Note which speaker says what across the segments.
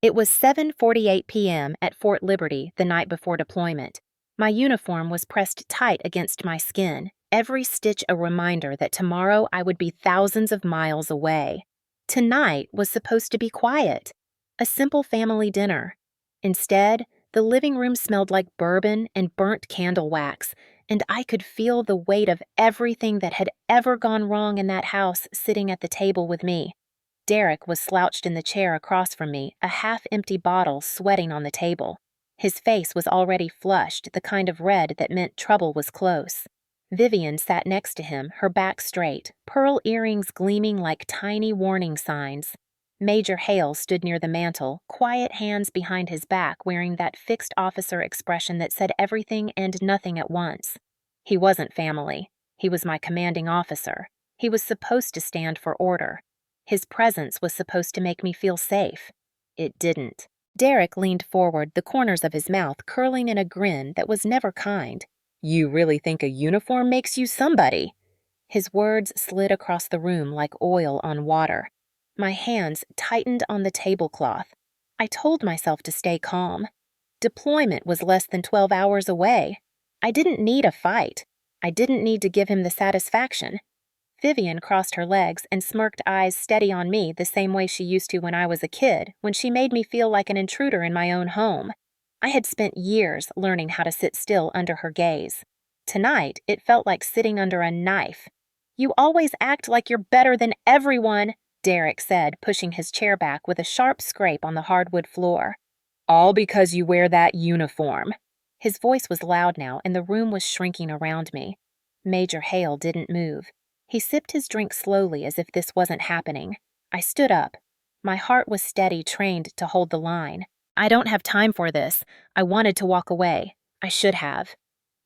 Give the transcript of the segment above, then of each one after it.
Speaker 1: It was 7:48 p.m. at Fort Liberty the night before deployment. My uniform was pressed tight against my skin, every stitch a reminder that tomorrow I would be thousands of miles away. Tonight was supposed to be quiet, a simple family dinner. Instead, the living room smelled like bourbon and burnt candle wax, and I could feel the weight of everything that had ever gone wrong in that house sitting at the table with me. Derek was slouched in the chair across from me, a half-empty bottle sweating on the table. His face was already flushed, the kind of red that meant trouble was close. Vivian sat next to him, her back straight, pearl earrings gleaming like tiny warning signs. Major Hale stood near the mantel, quiet hands behind his back, wearing that fixed officer expression that said everything and nothing at once. He wasn't family. He was my commanding officer. He was supposed to stand for order. His presence was supposed to make me feel safe. It didn't. Derek leaned forward, the corners of his mouth curling in a grin that was never kind. "You really think a uniform makes you somebody?" His words slid across the room like oil on water. My hands tightened on the tablecloth. I told myself to stay calm. Deployment was less than 12 hours away. I didn't need a fight. I didn't need to give him the satisfaction. Vivian crossed her legs and smirked, eyes steady on me the same way she used to when I was a kid, when she made me feel like an intruder in my own home. I had spent years learning how to sit still under her gaze. Tonight, it felt like sitting under a knife. "You always act like you're better than everyone," Derek said, pushing his chair back with a sharp scrape on the hardwood floor. "All because you wear that uniform." His voice was loud now, and the room was shrinking around me. Major Hale didn't move. He sipped his drink slowly as if this wasn't happening. I stood up. My heart was steady, trained to hold the line. "I don't have time for this. I wanted to walk away. I should have."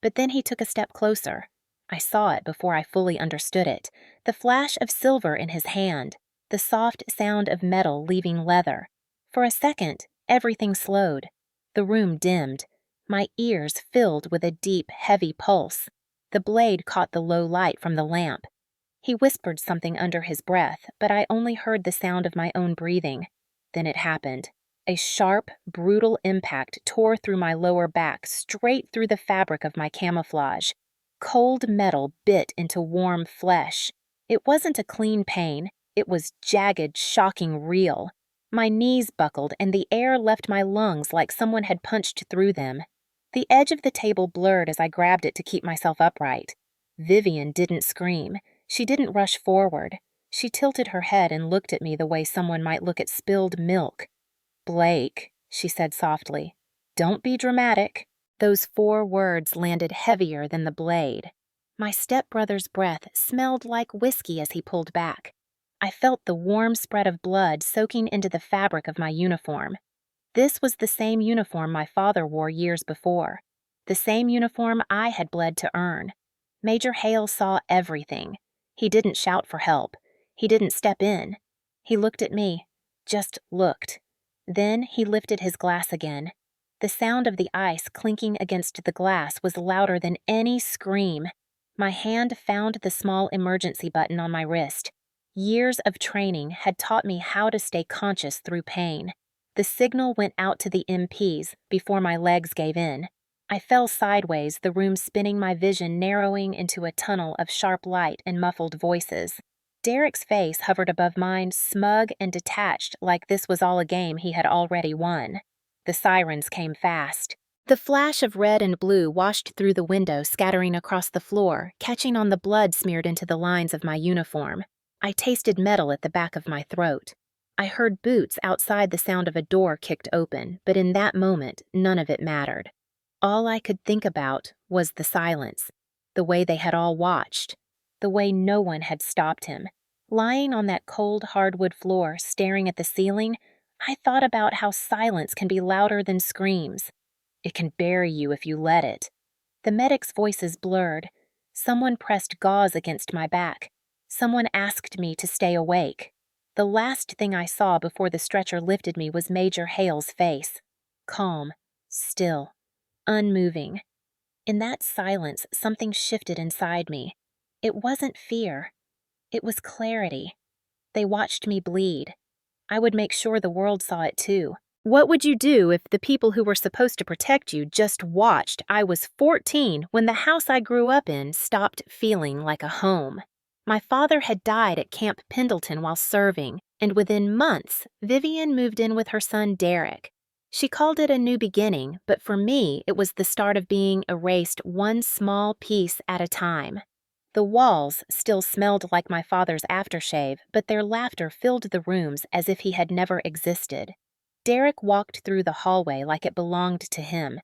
Speaker 1: But then he took a step closer. I saw it before I fully understood it. The flash of silver in his hand. The soft sound of metal leaving leather. For a second, everything slowed. The room dimmed. My ears filled with a deep, heavy pulse. The blade caught the low light from the lamp. He whispered something under his breath, but I only heard the sound of my own breathing. Then it happened. A sharp, brutal impact tore through my lower back, straight through the fabric of my camouflage. Cold metal bit into warm flesh. It wasn't a clean pain. It was jagged, shocking, real. My knees buckled, and the air left my lungs like someone had punched through them. The edge of the table blurred as I grabbed it to keep myself upright. Vivian didn't scream. She didn't rush forward. She tilted her head and looked at me the way someone might look at spilled milk. "Blake," she said softly, "don't be dramatic." Those 4 words landed heavier than the blade. My stepbrother's breath smelled like whiskey as he pulled back. I felt the warm spread of blood soaking into the fabric of my uniform. This was the same uniform my father wore years before. The same uniform I had bled to earn. Major Hale saw everything. He didn't shout for help. He didn't step in. He looked at me. Just looked. Then he lifted his glass again. The sound of the ice clinking against the glass was louder than any scream. My hand found the small emergency button on my wrist. Years of training had taught me how to stay conscious through pain. The signal went out to the MPs before my legs gave in. I fell sideways, the room spinning, my vision narrowing into a tunnel of sharp light and muffled voices. Derek's face hovered above mine, smug and detached, like this was all a game he had already won. The sirens came fast. The flash of red and blue washed through the window, scattering across the floor, catching on the blood smeared into the lines of my uniform. I tasted metal at the back of my throat. I heard boots outside, the sound of a door kicked open, but in that moment, none of it mattered. All I could think about was the silence, the way they had all watched, the way no one had stopped him. Lying on that cold hardwood floor, staring at the ceiling, I thought about how silence can be louder than screams. It can bury you if you let it. The medics' voices blurred. Someone pressed gauze against my back. Someone asked me to stay awake. The last thing I saw before the stretcher lifted me was Major Hale's face. Calm, still, unmoving. In that silence, something shifted inside me. It wasn't fear. It was clarity. They watched me bleed. I would make sure the world saw it too. What would you do if the people who were supposed to protect you just watched I was 14 when the house I grew up in stopped feeling like a home? My father had died at Camp Pendleton while serving, and within months, Vivian moved in with her son Derek. She called it a new beginning, but for me, it was the start of being erased one small piece at a time. The walls still smelled like my father's aftershave, but their laughter filled the rooms as if he had never existed. Derek walked through the hallway like it belonged to him.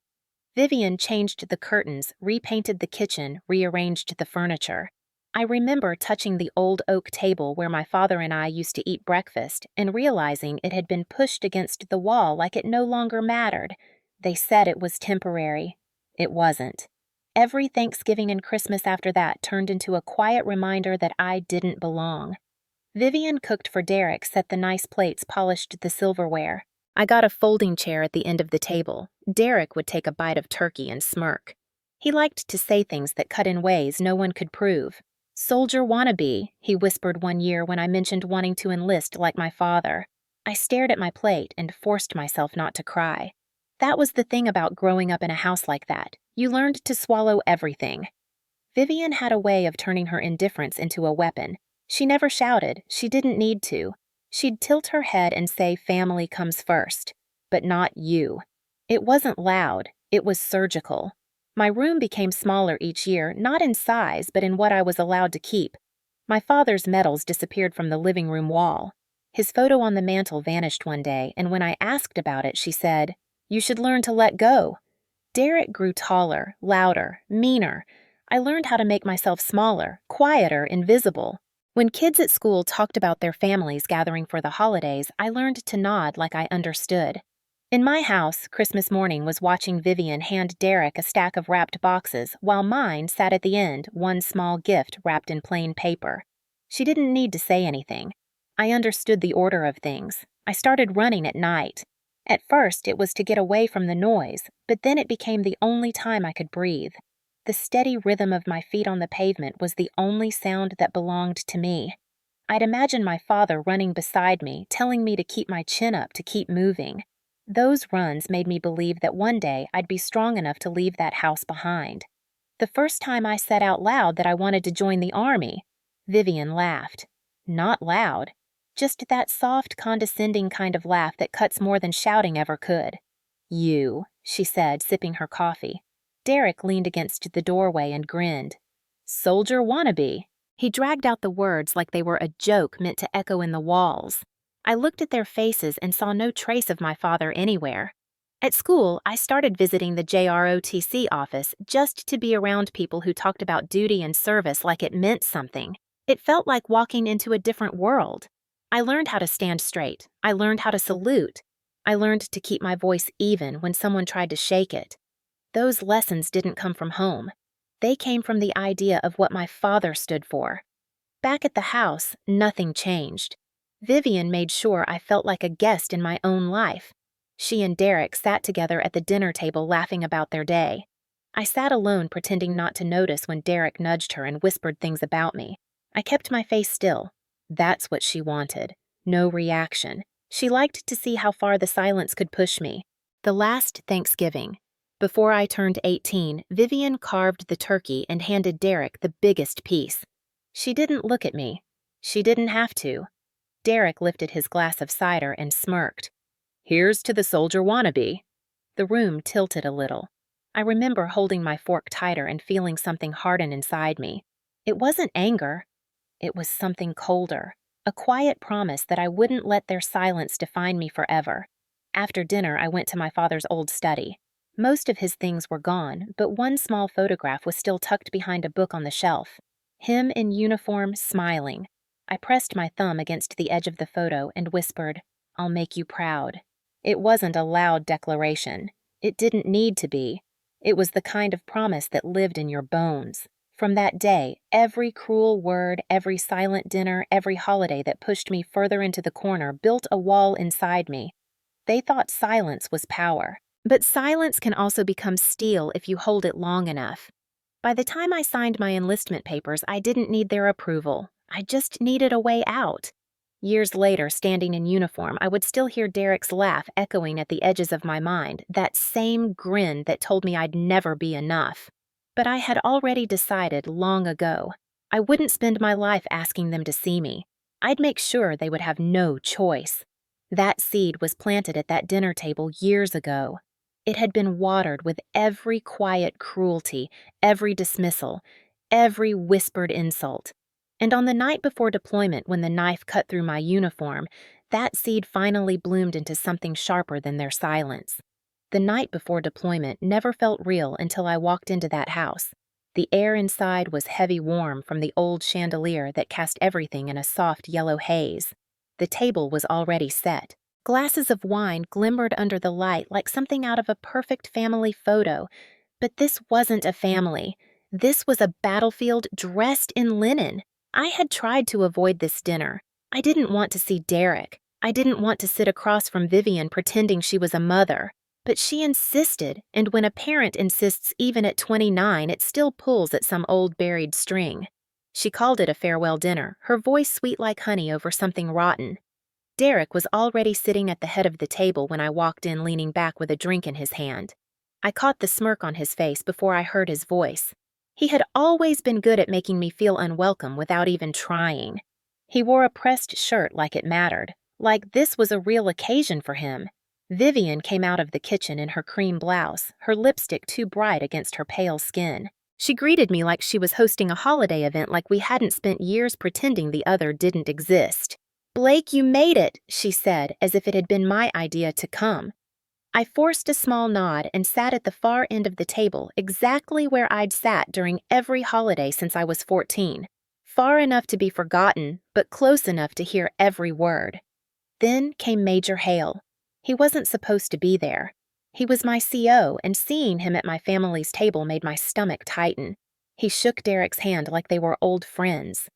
Speaker 1: Vivian changed the curtains, repainted the kitchen, rearranged the furniture. I remember touching the old oak table where my father and I used to eat breakfast and realizing it had been pushed against the wall like it no longer mattered. They said it was temporary. It wasn't. Every Thanksgiving and Christmas after that turned into a quiet reminder that I didn't belong. Vivian cooked for Derek, set the nice plates, polished the silverware. I got a folding chair at the end of the table. Derek would take a bite of turkey and smirk. He liked to say things that cut in ways no one could prove. "Soldier wannabe," he whispered one year when I mentioned wanting to enlist like my father. I stared at my plate and forced myself not to cry. That was the thing about growing up in a house like that. You learned to swallow everything. Vivian had a way of turning her indifference into a weapon. She never shouted. She didn't need to. She'd tilt her head and say family comes first, but not you. It wasn't loud. It was surgical. My room became smaller each year, not in size, but in what I was allowed to keep. My father's medals disappeared from the living room wall. His photo on the mantel vanished one day, and when I asked about it, she said, "You should learn to let go." Derek grew taller, louder, meaner. I learned how to make myself smaller, quieter, invisible. When kids at school talked about their families gathering for the holidays, I learned to nod like I understood. In my house, Christmas morning was watching Vivian hand Derek a stack of wrapped boxes, while mine sat at the end, one small gift wrapped in plain paper. She didn't need to say anything. I understood the order of things. I started running at night. At first, it was to get away from the noise, but then it became the only time I could breathe. The steady rhythm of my feet on the pavement was the only sound that belonged to me. I'd imagine my father running beside me, telling me to keep my chin up, to keep moving. Those runs made me believe that one day I'd be strong enough to leave that house behind. The first time I said out loud that I wanted to join the army, Vivian laughed. Not loud, just that soft, condescending kind of laugh that cuts more than shouting ever could. "You," she said, sipping her coffee. Derek leaned against the doorway and grinned. "Soldier wannabe." He dragged out the words like they were a joke meant to echo in the walls. I looked at their faces and saw no trace of my father anywhere. At school, I started visiting the JROTC office just to be around people who talked about duty and service like it meant something. It felt like walking into a different world. I learned how to stand straight. I learned how to salute. I learned to keep my voice even when someone tried to shake it. Those lessons didn't come from home. They came from the idea of what my father stood for. Back at the house, nothing changed. Vivian made sure I felt like a guest in my own life. She and Derek sat together at the dinner table laughing about their day. I sat alone pretending not to notice when Derek nudged her and whispered things about me. I kept my face still. That's what she wanted. No reaction. She liked to see how far the silence could push me. The last Thanksgiving, before I turned 18, Vivian carved the turkey and handed Derek the biggest piece. She didn't look at me. She didn't have to. Derek lifted his glass of cider and smirked. "Here's to the soldier wannabe." The room tilted a little. I remember holding my fork tighter and feeling something harden inside me. It wasn't anger. It was something colder. A quiet promise that I wouldn't let their silence define me forever. After dinner, I went to my father's old study. Most of his things were gone, but one small photograph was still tucked behind a book on the shelf. Him in uniform, smiling. I pressed my thumb against the edge of the photo and whispered, "I'll make you proud." It wasn't a loud declaration. It didn't need to be. It was the kind of promise that lived in your bones. From that day, every cruel word, every silent dinner, every holiday that pushed me further into the corner built a wall inside me. They thought silence was power. But silence can also become steel if you hold it long enough. By the time I signed my enlistment papers, I didn't need their approval. I just needed a way out. Years later, standing in uniform, I would still hear Derek's laugh echoing at the edges of my mind, that same grin that told me I'd never be enough. But I had already decided long ago. I wouldn't spend my life asking them to see me. I'd make sure they would have no choice. That seed was planted at that dinner table years ago. It had been watered with every quiet cruelty, every dismissal, every whispered insult. And on the night before deployment, when the knife cut through my uniform, that seed finally bloomed into something sharper than their silence. The night before deployment never felt real until I walked into that house. The air inside was heavy warm from the old chandelier that cast everything in a soft yellow haze. The table was already set. Glasses of wine glimmered under the light like something out of a perfect family photo. But this wasn't a family. This was a battlefield dressed in linen. I had tried to avoid this dinner. I didn't want to see Derek. I didn't want to sit across from Vivian pretending she was a mother. But she insisted, and when a parent insists even at 29, it still pulls at some old buried string. She called it a farewell dinner, her voice sweet like honey over something rotten. Derek was already sitting at the head of the table when I walked in, leaning back with a drink in his hand. I caught the smirk on his face before I heard his voice. He had always been good at making me feel unwelcome without even trying. He wore a pressed shirt like it mattered, like this was a real occasion for him. Vivian came out of the kitchen in her cream blouse, her lipstick too bright against her pale skin. She greeted me like she was hosting a holiday event, like we hadn't spent years pretending the other didn't exist. "Blake, you made it," she said, as if it had been my idea to come. I forced a small nod and sat at the far end of the table, exactly where I'd sat during every holiday since I was 14. Far enough to be forgotten, but close enough to hear every word. Then came Major Hale. He wasn't supposed to be there. He was my CO, and seeing him at my family's table made my stomach tighten. He shook Derek's hand like they were old friends.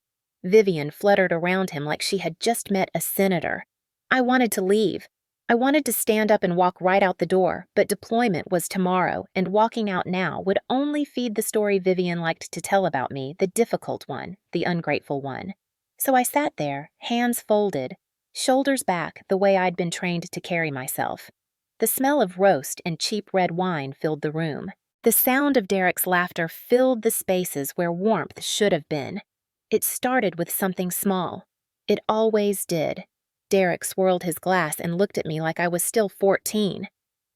Speaker 1: Vivian fluttered around him like she had just met a senator. I wanted to leave. I wanted to stand up and walk right out the door, but deployment was tomorrow, and walking out now would only feed the story Vivian liked to tell about me, the difficult one, the ungrateful one. So I sat there, hands folded, shoulders back the way I'd been trained to carry myself. The smell of roast and cheap red wine filled the room. The sound of Derek's laughter filled the spaces where warmth should have been. It started with something small. It always did. Derek swirled his glass and looked at me like I was still 14.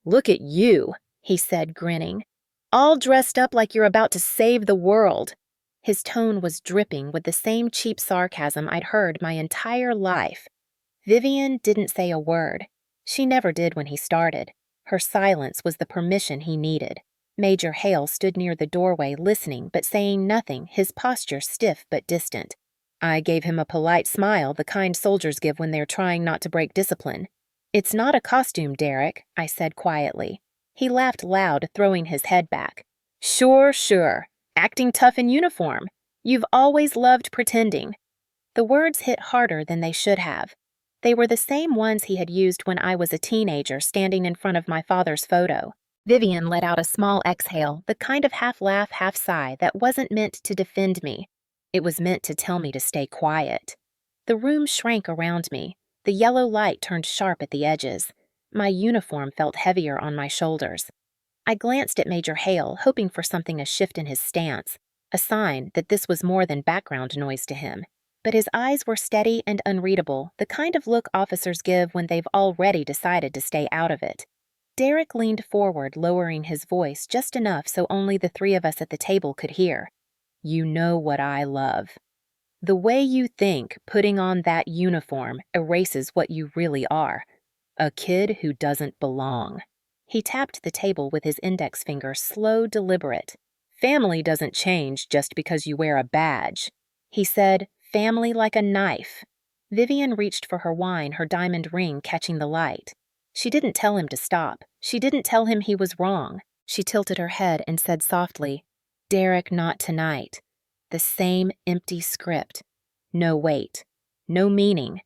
Speaker 1: "Look at you," he said, grinning. "All dressed up like you're about to save the world." His tone was dripping with the same cheap sarcasm I'd heard my entire life. Vivian didn't say a word. She never did when he started. Her silence was the permission he needed. Major Hale stood near the doorway listening but saying nothing, his posture stiff but distant. I gave him a polite smile the kind soldiers give when they're trying not to break discipline. "It's not a costume, Derek," I said quietly. He laughed loud, throwing his head back. Sure. Acting tough in uniform. You've always loved pretending." The words hit harder than they should have. They were the same ones he had used when I was a teenager standing in front of my father's photo. Vivian let out a small exhale, the kind of half-laugh, half-sigh that wasn't meant to defend me. It was meant to tell me to stay quiet. The room shrank around me. The yellow light turned sharp at the edges. My uniform felt heavier on my shoulders. I glanced at Major Hale, hoping for something to shift in his stance, a sign that this was more than background noise to him. But his eyes were steady and unreadable, the kind of look officers give when they've already decided to stay out of it. Derek leaned forward, lowering his voice just enough so only the three of us at the table could hear. "You know what I love. The way you think putting on that uniform erases what you really are. A kid who doesn't belong." He tapped the table with his index finger, slow, deliberate. "Family doesn't change just because you wear a badge." He said, "Family like a knife." Vivian reached for her wine, her diamond ring catching the light. She didn't tell him to stop. She didn't tell him he was wrong. She tilted her head and said softly, "Derek, not tonight." The same empty script. No weight. No meaning.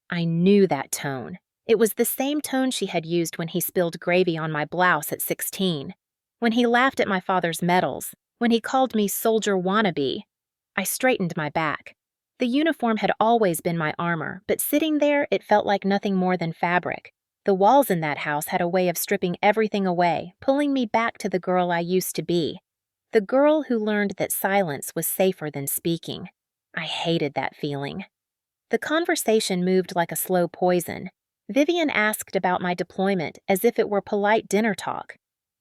Speaker 1: I knew that tone. It was the same tone she had used when he spilled gravy on my blouse at 16. When he laughed at my father's medals. When he called me soldier wannabe. I straightened my back. The uniform had always been my armor, but sitting there, it felt like nothing more than fabric. The walls in that house had a way of stripping everything away, pulling me back to the girl I used to be. The girl who learned that silence was safer than speaking. I hated that feeling. The conversation moved like a slow poison. Vivian asked about my deployment as if it were polite dinner talk.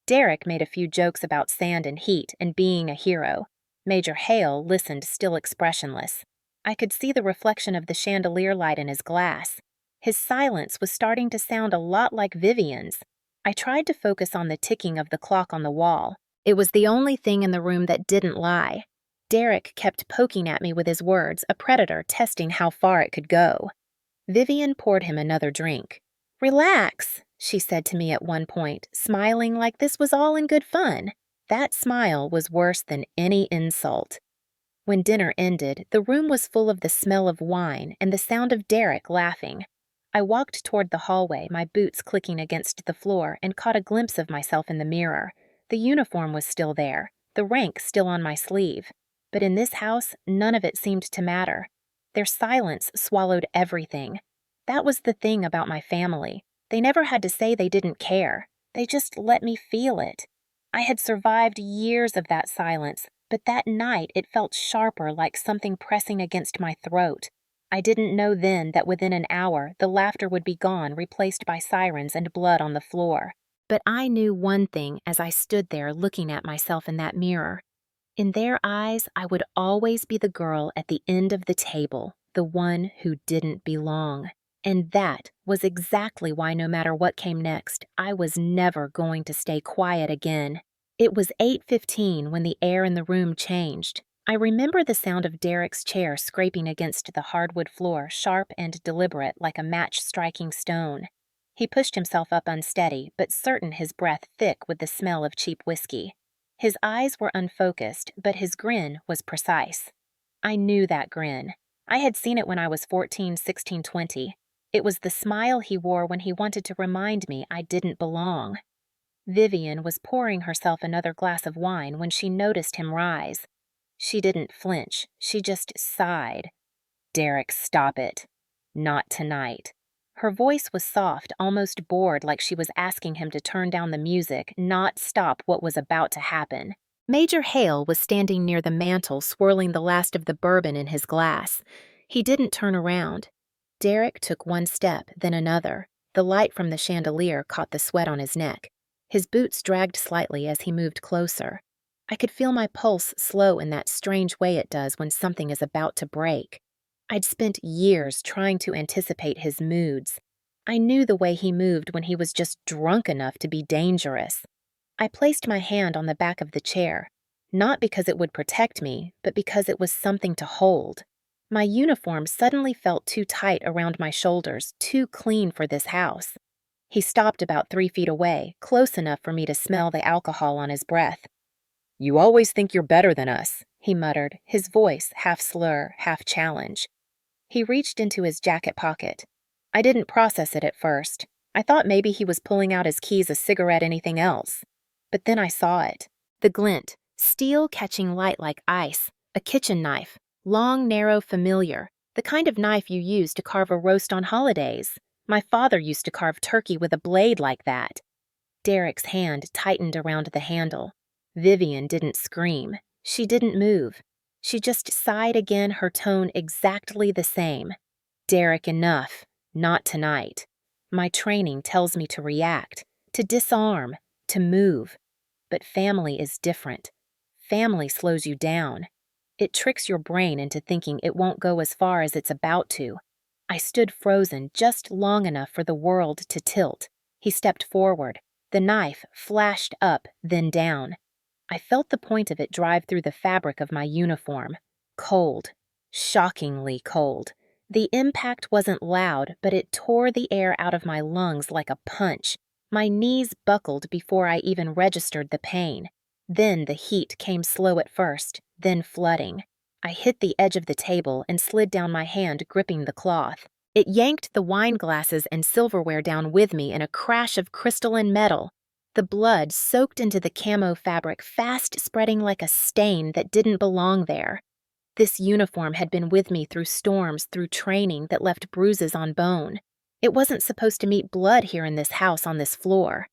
Speaker 1: Derek made a few jokes about sand and heat and being a hero. Major Hale listened still expressionless. I could see the reflection of the chandelier light in his glass. His silence was starting to sound a lot like Vivian's. I tried to focus on the ticking of the clock on the wall. It was the only thing in the room that didn't lie. Derek kept poking at me with his words, a predator testing how far it could go. Vivian poured him another drink. "Relax," she said to me at one point, smiling like this was all in good fun. That smile was worse than any insult. When dinner ended, the room was full of the smell of wine and the sound of Derek laughing. I walked toward the hallway, my boots clicking against the floor, and caught a glimpse of myself in the mirror. The uniform was still there, the rank still on my sleeve. But in this house, none of it seemed to matter. Their silence swallowed everything. That was the thing about my family. They never had to say they didn't care. They just let me feel it. I had survived years of that silence, but that night it felt sharper, like something pressing against my throat. I didn't know then that within an hour the laughter would be gone, replaced by sirens and blood on the floor. But I knew one thing as I stood there looking at myself in that mirror. In their eyes, I would always be the girl at the end of the table, the one who didn't belong. And that was exactly why no matter what came next, I was never going to stay quiet again. It was 8:15 when the air in the room changed. I remember the sound of Derek's chair scraping against the hardwood floor, sharp and deliberate like a match striking stone. He pushed himself up unsteady, but certain, his breath thick with the smell of cheap whiskey. His eyes were unfocused, but his grin was precise. I knew that grin. I had seen it when I was 14, 16, 20. It was the smile he wore when he wanted to remind me I didn't belong. Vivian was pouring herself another glass of wine when she noticed him rise. She didn't flinch, she just sighed. "Derek, stop it. Not tonight." Her voice was soft, almost bored, like she was asking him to turn down the music, not stop what was about to happen. Major Hale was standing near the mantel, swirling the last of the bourbon in his glass. He didn't turn around. Derek took one step, then another. The light from the chandelier caught the sweat on his neck. His boots dragged slightly as he moved closer. I could feel my pulse slow in that strange way it does when something is about to break. I'd spent years trying to anticipate his moods. I knew the way he moved when he was just drunk enough to be dangerous. I placed my hand on the back of the chair, not because it would protect me, but because it was something to hold. My uniform suddenly felt too tight around my shoulders, too clean for this house. He stopped about 3 feet away, close enough for me to smell the alcohol on his breath. "You always think you're better than us," he muttered, his voice half slur, half challenge. He reached into his jacket pocket. I didn't process it at first. I thought maybe he was pulling out his keys, a cigarette, anything else. But then I saw it. The glint, steel catching light like ice, a kitchen knife, long, narrow, familiar, the kind of knife you use to carve a roast on holidays. My father used to carve turkey with a blade like that. Derek's hand tightened around the handle. Vivian didn't scream. She didn't move. She just sighed again, her tone exactly the same. "Derek, enough. Not tonight. My training tells me to react, to disarm, to move. But family is different. Family slows you down. It tricks your brain into thinking it won't go as far as it's about to." I stood frozen just long enough for the world to tilt. He stepped forward. The knife flashed up, then down. I felt the point of it drive through the fabric of my uniform. Cold. Shockingly cold. The impact wasn't loud, but it tore the air out of my lungs like a punch. My knees buckled before I even registered the pain. Then the heat came slow at first, then flooding. I hit the edge of the table and slid down my hand, gripping the cloth. It yanked the wine glasses and silverware down with me in a crash of crystalline metal. The blood soaked into the camo fabric, fast spreading like a stain that didn't belong there. This uniform had been with me through storms, through training that left bruises on bone. It wasn't supposed to meet blood here in this house on this floor.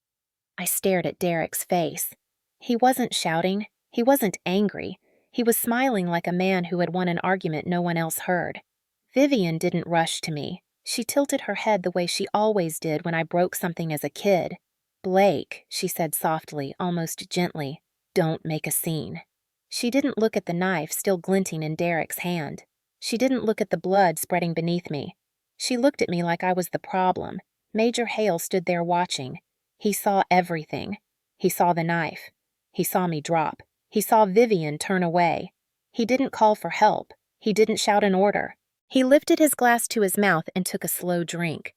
Speaker 1: I stared at Derek's face. He wasn't shouting. He wasn't angry. He was smiling like a man who had won an argument no one else heard. Vivian didn't rush to me. She tilted her head the way she always did when I broke something as a kid. "Blake," she said softly, almost gently, "don't make a scene." She didn't look at the knife still glinting in Derek's hand. She didn't look at the blood spreading beneath me. She looked at me like I was the problem. Major Hale stood there watching. He saw everything. He saw the knife. He saw me drop. He saw Vivian turn away. He didn't call for help. He didn't shout an order. He lifted his glass to his mouth and took a slow drink.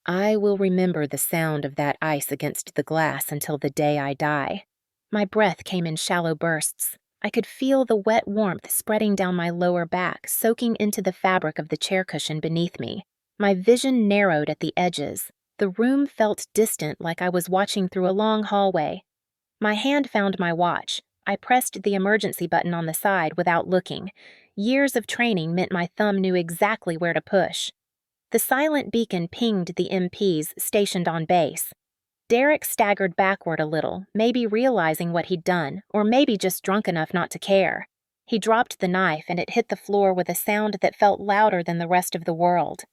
Speaker 1: I will remember the sound of that ice against the glass until the day I die. My breath came in shallow bursts. I could feel the wet warmth spreading down my lower back, soaking into the fabric of the chair cushion beneath me. My vision narrowed at the edges. The room felt distant, like I was watching through a long hallway. My hand found my watch. I pressed the emergency button on the side without looking. Years of training meant my thumb knew exactly where to push. The silent beacon pinged the MPs stationed on base. Derek staggered backward a little, maybe realizing what he'd done, or maybe just drunk enough not to care. He dropped the knife and it hit the floor with a sound that felt louder than the rest of the world.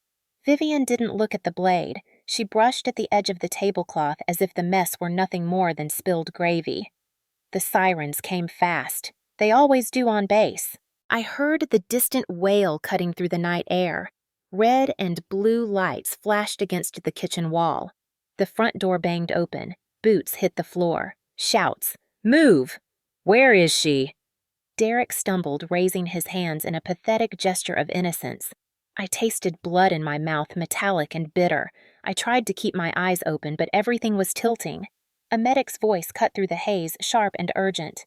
Speaker 1: Vivian didn't look at the blade. She brushed at the edge of the tablecloth as if the mess were nothing more than spilled gravy. The sirens came fast. They always do on base. I heard the distant wail cutting through the night air. Red and blue lights flashed against the kitchen wall. The front door banged open. Boots hit the floor. Shouts. "Move! Where is she?" Derek stumbled, raising his hands in a pathetic gesture of innocence. I tasted blood in my mouth, metallic and bitter. I tried to keep my eyes open, but everything was tilting. A medic's voice cut through the haze, sharp and urgent.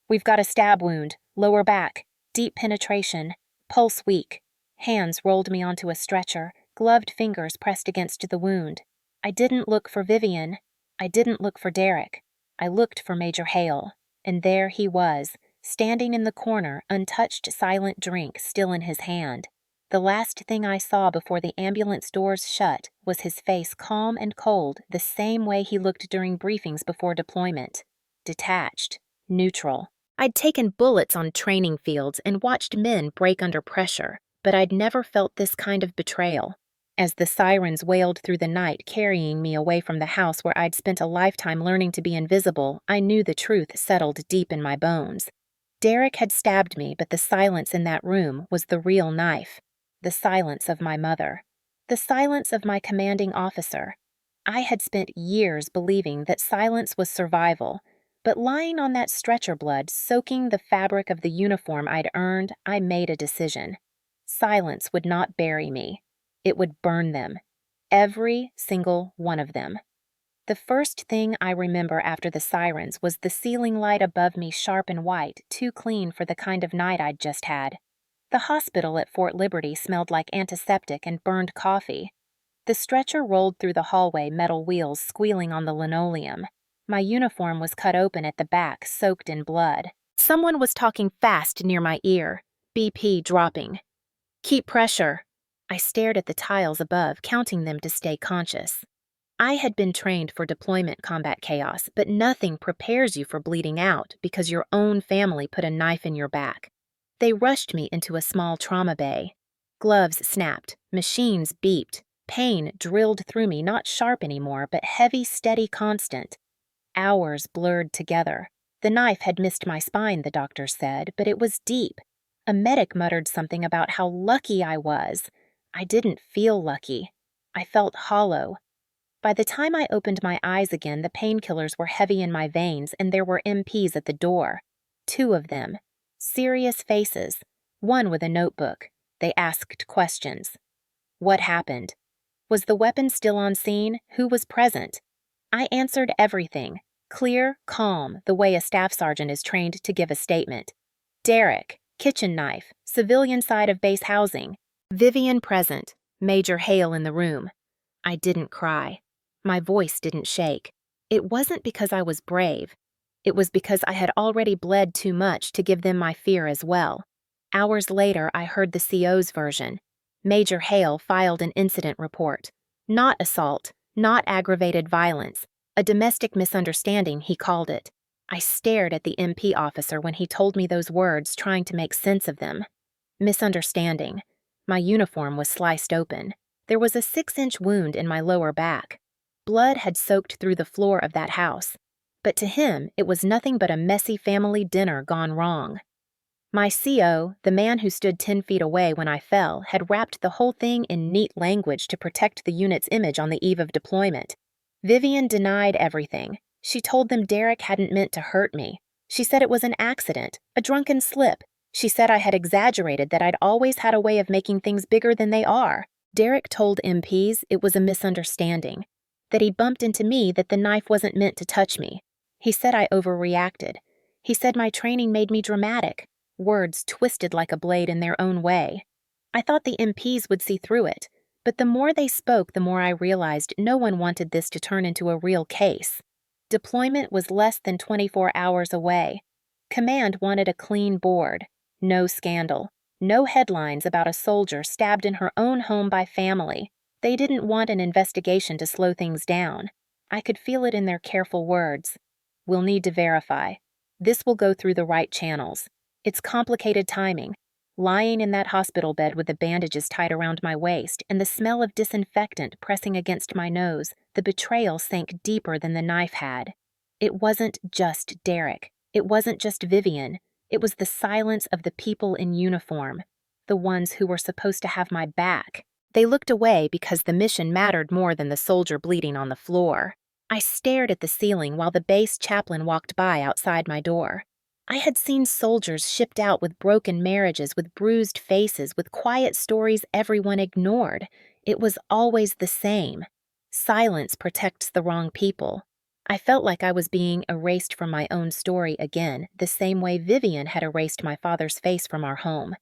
Speaker 1: "We've got a stab wound. Lower back. Deep penetration. Pulse weak." Hands rolled me onto a stretcher. Gloved fingers pressed against the wound. I didn't look for Vivian. I didn't look for Derek. I looked for Major Hale. And there he was, standing in the corner, untouched silent drink still in his hand. The last thing I saw before the ambulance doors shut was his face calm and cold, the same way he looked during briefings before deployment. Detached. Neutral. I'd taken bullets on training fields and watched men break under pressure, but I'd never felt this kind of betrayal. As the sirens wailed through the night, carrying me away from the house where I'd spent a lifetime learning to be invisible, I knew the truth settled deep in my bones. Derek had stabbed me, but the silence in that room was the real knife. The silence of my mother. The silence of my commanding officer. I had spent years believing that silence was survival, but lying on that stretcher blood, soaking the fabric of the uniform I'd earned, I made a decision. Silence would not bury me. It would burn them. Every single one of them. The first thing I remember after the sirens was the ceiling light above me, sharp and white, too clean for the kind of night I'd just had. The hospital at Fort Liberty smelled like antiseptic and burned coffee. The stretcher rolled through the hallway, metal wheels squealing on the linoleum. My uniform was cut open at the back, soaked in blood. Someone was talking fast near my ear, BP dropping. "Keep pressure." I stared at the tiles above, counting them to stay conscious. I had been trained for deployment combat chaos, but nothing prepares you for bleeding out because your own family put a knife in your back. They rushed me into a small trauma bay. Gloves snapped, machines beeped, pain drilled through me, not sharp anymore, but heavy, steady, constant. Hours blurred together. The knife had missed my spine, the doctor said, but it was deep. A medic muttered something about how lucky I was. I didn't feel lucky. I felt hollow. By the time I opened my eyes again, the painkillers were heavy in my veins, and there were MPs at the door. 2 of them. Serious faces. One with a notebook. They asked questions. What happened? Was the weapon still on scene? Who was present? I answered everything. Clear, calm, the way a staff sergeant is trained to give a statement. Derek, kitchen knife, civilian side of base housing. Vivian present, Major Hale in the room. I didn't cry. My voice didn't shake. It wasn't because I was brave. It was because I had already bled too much to give them my fear as well. Hours later, I heard the CO's version. Major Hale filed an incident report. Not assault, not aggravated violence. A domestic misunderstanding, he called it. I stared at the MP officer when he told me those words, trying to make sense of them. Misunderstanding. My uniform was sliced open. There was a 6-inch wound in my lower back. Blood had soaked through the floor of that house. But to him, it was nothing but a messy family dinner gone wrong. My CO, the man who stood 10 feet away when I fell, had wrapped the whole thing in neat language to protect the unit's image on the eve of deployment. Vivian denied everything. She told them Derek hadn't meant to hurt me. She said it was an accident, a drunken slip. She said I had exaggerated, that I'd always had a way of making things bigger than they are. Derek told MPs it was a misunderstanding, that he'd bumped into me, that the knife wasn't meant to touch me. He said I overreacted. He said my training made me dramatic. Words twisted like a blade in their own way. I thought the MPs would see through it, but the more they spoke, the more I realized no one wanted this to turn into a real case. Deployment was less than 24 hours away. Command wanted a clean board. No scandal. No headlines about a soldier stabbed in her own home by family. They didn't want an investigation to slow things down. I could feel it in their careful words. We'll need to verify. This will go through the right channels. It's complicated timing. Lying in that hospital bed with the bandages tied around my waist and the smell of disinfectant pressing against my nose, the betrayal sank deeper than the knife had. It wasn't just Derek. It wasn't just Vivian. It was the silence of the people in uniform, the ones who were supposed to have my back. They looked away because the mission mattered more than the soldier bleeding on the floor. I stared at the ceiling while the base chaplain walked by outside my door. I had seen soldiers shipped out with broken marriages, with bruised faces, with quiet stories everyone ignored. It was always the same. Silence protects the wrong people. I felt like I was being erased from my own story again, the same way Vivian had erased my father's face from our home.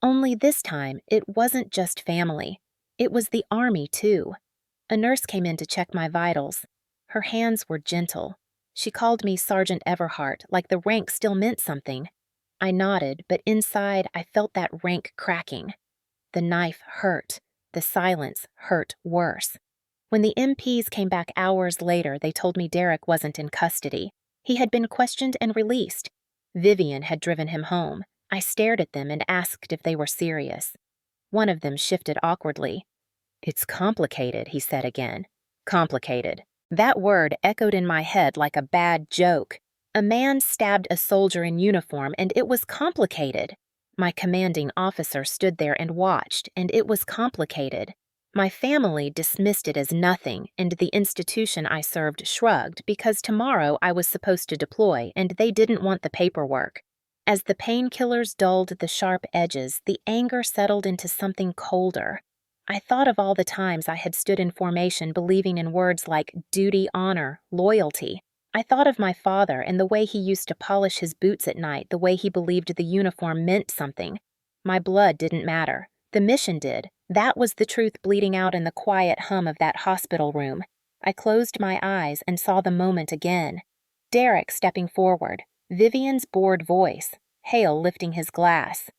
Speaker 1: Only this time, it wasn't just family. It was the army, too. A nurse came in to check my vitals. Her hands were gentle. She called me Sergeant Everhart, like the rank still meant something. I nodded, but inside I felt that rank cracking. The knife hurt. The silence hurt worse. When the MPs came back hours later, they told me Derek wasn't in custody. He had been questioned and released. Vivian had driven him home. I stared at them and asked if they were serious. One of them shifted awkwardly. "It's complicated," he said again. Complicated. That word echoed in my head like a bad joke. A man stabbed a soldier in uniform, and it was complicated. My commanding officer stood there and watched, and it was complicated. My family dismissed it as nothing, and the institution I served shrugged because tomorrow I was supposed to deploy, and they didn't want the paperwork. As the painkillers dulled the sharp edges, the anger settled into something colder. I thought of all the times I had stood in formation believing in words like duty, honor, loyalty. I thought of my father and the way he used to polish his boots at night, the way he believed the uniform meant something. My blood didn't matter. The mission did. That was the truth bleeding out in the quiet hum of that hospital room. I closed my eyes and saw the moment again. Derek stepping forward, Vivian's bored voice, Hale lifting his glass.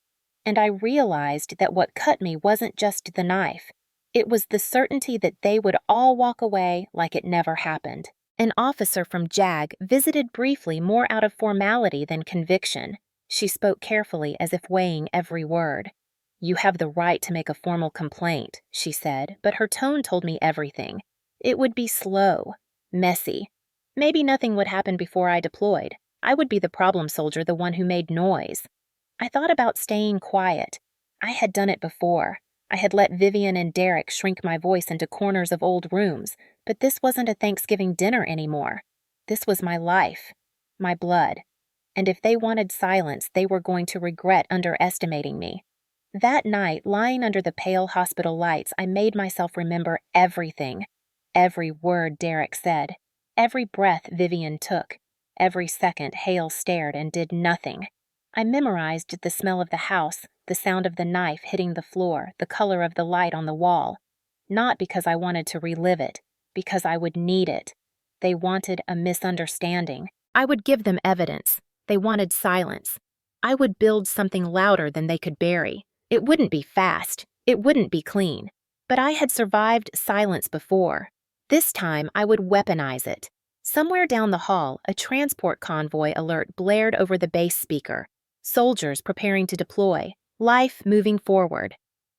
Speaker 1: And I realized that what cut me wasn't just the knife. It was the certainty that they would all walk away like it never happened. An officer from JAG visited briefly, more out of formality than conviction. She spoke carefully, as if weighing every word. "You have the right to make a formal complaint," she said, but her tone told me everything. It would be slow, messy. Maybe nothing would happen before I deployed. I would be the problem soldier, the one who made noise. I thought about staying quiet. I had done it before. I had let Vivian and Derek shrink my voice into corners of old rooms, but this wasn't a Thanksgiving dinner anymore. This was my life, my blood. And if they wanted silence, they were going to regret underestimating me. That night, lying under the pale hospital lights, I made myself remember everything. Every word Derek said. Every breath Vivian took. Every second Hale stared and did nothing. I memorized the smell of the house, the sound of the knife hitting the floor, the color of the light on the wall. Not because I wanted to relive it, because I would need it. They wanted a misunderstanding. I would give them evidence. They wanted silence. I would build something louder than they could bury. It wouldn't be fast. It wouldn't be clean. But I had survived silence before. This time, I would weaponize it. Somewhere down the hall, a transport convoy alert blared over the base speaker. Soldiers preparing to deploy. Life moving forward.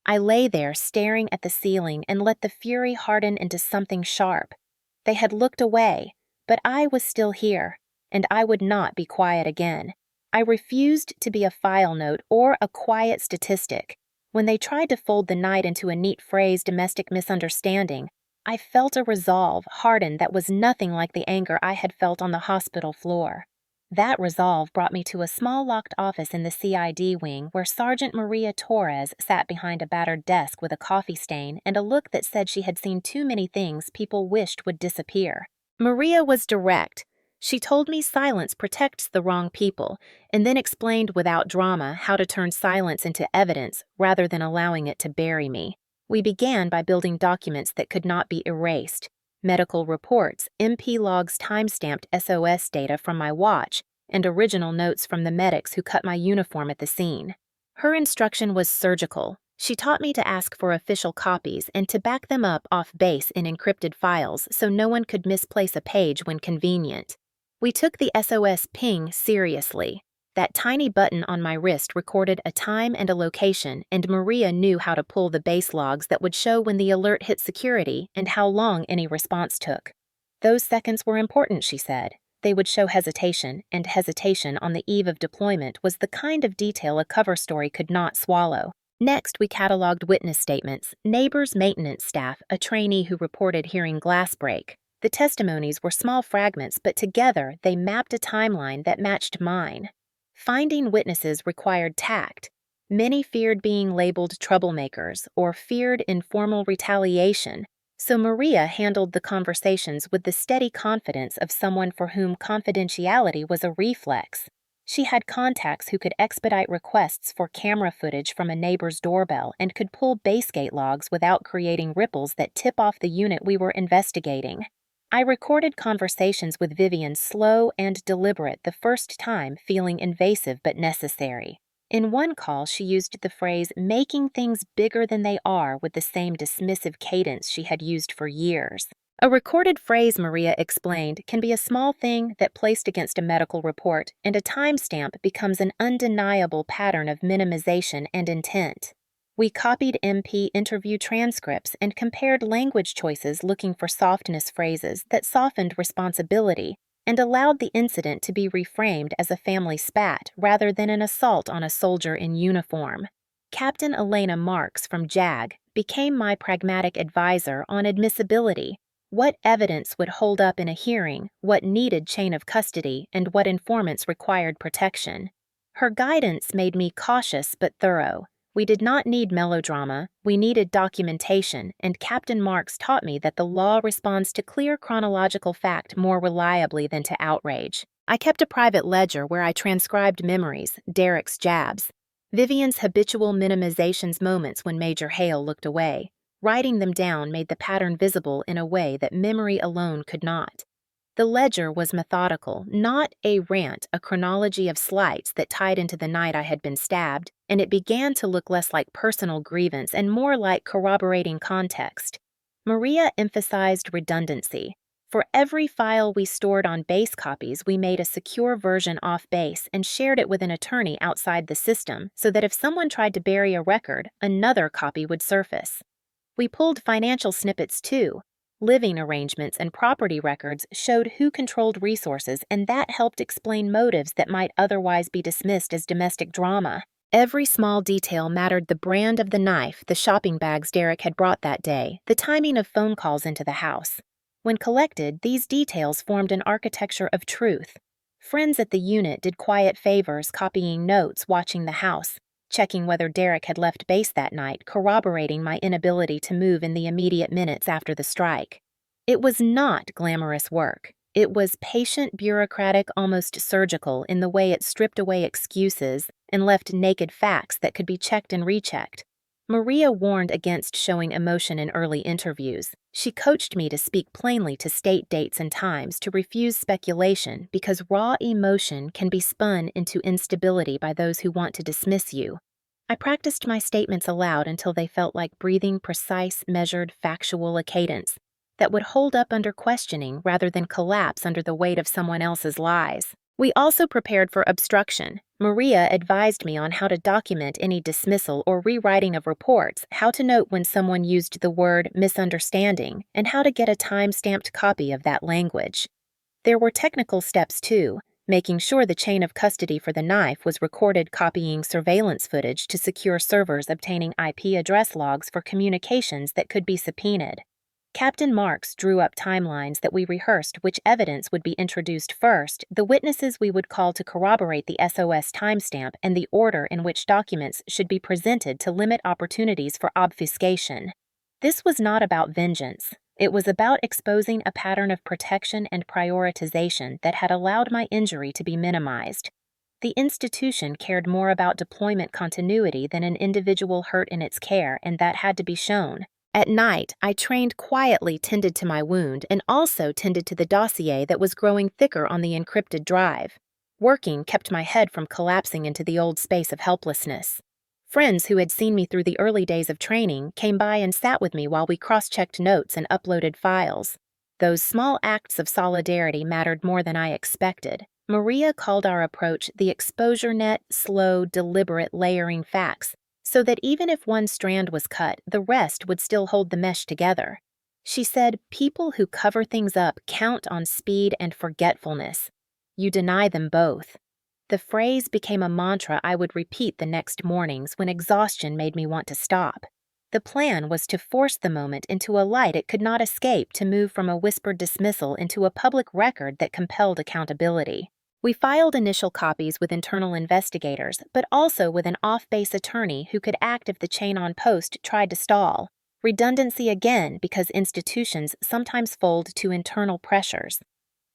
Speaker 1: I lay there staring at the ceiling and let the fury harden into something sharp. They had looked away, but I was still here, and I would not be quiet again. I refused to be a file note or a quiet statistic. When they tried to fold the night into a neat phrase domestic misunderstanding, I felt a resolve harden that was nothing like the anger I had felt on the hospital floor. That resolve brought me to a small locked office in the CID wing where Sergeant Maria Torres sat behind a battered desk with a coffee stain and a look that said she had seen too many things people wished would disappear. Maria was direct. She told me silence protects the wrong people, and then explained without drama how to turn silence into evidence rather than allowing it to bury me. We began by building documents that could not be erased. Medical reports, MP logs timestamped SOS data from my watch, and original notes from the medics who cut my uniform at the scene. Her instruction was surgical. She taught me to ask for official copies and to back them up off base in encrypted files so no one could misplace a page when convenient. We took the SOS ping seriously. That tiny button on my wrist recorded a time and a location, and Maria knew how to pull the base logs that would show when the alert hit security and how long any response took. Those seconds were important, she said. They would show hesitation, and hesitation on the eve of deployment was the kind of detail a cover story could not swallow. Next, we cataloged witness statements, neighbors' maintenance staff, a trainee who reported hearing glass break. The testimonies were small fragments, but together they mapped a timeline that matched mine. Finding witnesses required tact. Many feared being labeled troublemakers or feared informal retaliation, so Maria handled the conversations with the steady confidence of someone for whom confidentiality was a reflex. She had contacts who could expedite requests for camera footage from a neighbor's doorbell and could pull basegate logs without creating ripples that tip off the unit we were investigating. I recorded conversations with Vivian slow and deliberate the first time, feeling invasive but necessary. In one call, she used the phrase, making things bigger than they are, with the same dismissive cadence she had used for years. A recorded phrase, Maria explained, can be a small thing that placed against a medical report, and a timestamp becomes an undeniable pattern of minimization and intent. We copied MP interview transcripts and compared language choices looking for softness phrases that softened responsibility and allowed the incident to be reframed as a family spat rather than an assault on a soldier in uniform. Captain Elena Marks from JAG became my pragmatic advisor on admissibility, what evidence would hold up in a hearing, what needed chain of custody, and what informants required protection. Her guidance made me cautious but thorough. We did not need melodrama, we needed documentation, and Captain Marks taught me that the law responds to clear chronological fact more reliably than to outrage. I kept a private ledger where I transcribed memories, Derek's jabs, Vivian's habitual minimizations moments when Major Hale looked away. Writing them down made the pattern visible in a way that memory alone could not. The ledger was methodical, not a rant, a chronology of slights that tied into the night I had been stabbed, and it began to look less like personal grievance and more like corroborating context. Maria emphasized redundancy. For every file we stored on base copies, we made a secure version off base and shared it with an attorney outside the system so that if someone tried to bury a record, another copy would surface. We pulled financial snippets too. Living arrangements and property records showed who controlled resources, and that helped explain motives that might otherwise be dismissed as domestic drama. Every small detail mattered: the brand of the knife, the shopping bags Derek had brought that day, the timing of phone calls into the house. When collected, these details formed an architecture of truth. Friends at the unit did quiet favors, copying notes, watching the house, checking whether Derek had left base that night, corroborating my inability to move in the immediate minutes after the strike. It was not glamorous work. It was patient, bureaucratic, almost surgical in the way it stripped away excuses and left naked facts that could be checked and rechecked. Maria warned against showing emotion in early interviews. She coached me to speak plainly, to state dates and times, to refuse speculation, because raw emotion can be spun into instability by those who want to dismiss you. I practiced my statements aloud until they felt like breathing precise, measured, factual a cadence that would hold up under questioning rather than collapse under the weight of someone else's lies. We also prepared for obstruction. Maria advised me on how to document any dismissal or rewriting of reports, how to note when someone used the word misunderstanding, and how to get a time-stamped copy of that language. There were technical steps too, making sure the chain of custody for the knife was recorded, copying surveillance footage to secure servers, obtaining IP address logs for communications that could be subpoenaed. Captain Marks drew up timelines that we rehearsed which evidence would be introduced first, the witnesses we would call to corroborate the SOS timestamp, and the order in which documents should be presented to limit opportunities for obfuscation. This was not about vengeance. It was about exposing a pattern of protection and prioritization that had allowed my injury to be minimized. The institution cared more about deployment continuity than an individual hurt in its care, and that had to be shown. At night, I trained quietly, tended to my wound, and also tended to the dossier that was growing thicker on the encrypted drive. Working kept my head from collapsing into the old space of helplessness. Friends who had seen me through the early days of training came by and sat with me while we cross-checked notes and uploaded files. Those small acts of solidarity mattered more than I expected. Maria called our approach the exposure net, slow, deliberate layering facts, so that even if one strand was cut, the rest would still hold the mesh together. She said, people who cover things up count on speed and forgetfulness. You deny them both. The phrase became a mantra I would repeat the next mornings when exhaustion made me want to stop. The plan was to force the moment into a light it could not escape, to move from a whispered dismissal into a public record that compelled accountability. We filed initial copies with internal investigators, but also with an off-base attorney who could act if the chain on post tried to stall. Redundancy again, because institutions sometimes fold to internal pressures.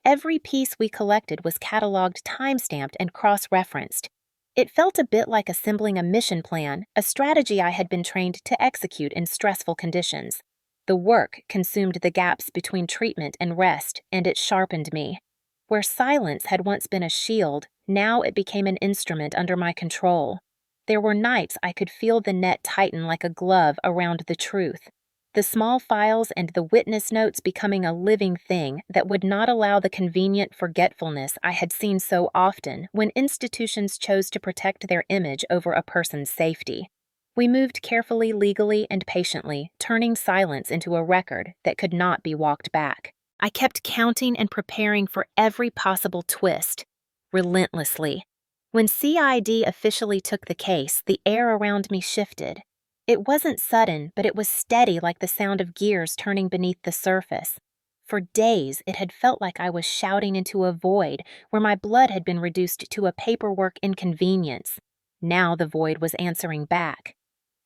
Speaker 1: Every piece we collected was cataloged, time-stamped, and cross-referenced. It felt a bit like assembling a mission plan, a strategy I had been trained to execute in stressful conditions. The work consumed the gaps between treatment and rest, and it sharpened me. Where silence had once been a shield, now it became an instrument under my control. There were nights I could feel the net tighten like a glove around the truth, the small files and the witness notes becoming a living thing that would not allow the convenient forgetfulness I had seen so often when institutions chose to protect their image over a person's safety. We moved carefully, legally, and patiently, turning silence into a record that could not be walked back. I kept counting and preparing for every possible twist, relentlessly. When CID officially took the case, the air around me shifted. It wasn't sudden, but it was steady, like the sound of gears turning beneath the surface. For days, it had felt like I was shouting into a void where my blood had been reduced to a paperwork inconvenience. Now the void was answering back.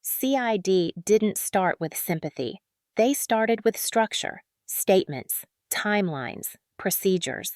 Speaker 1: CID didn't start with sympathy. They started with structure, statements, timelines, procedures.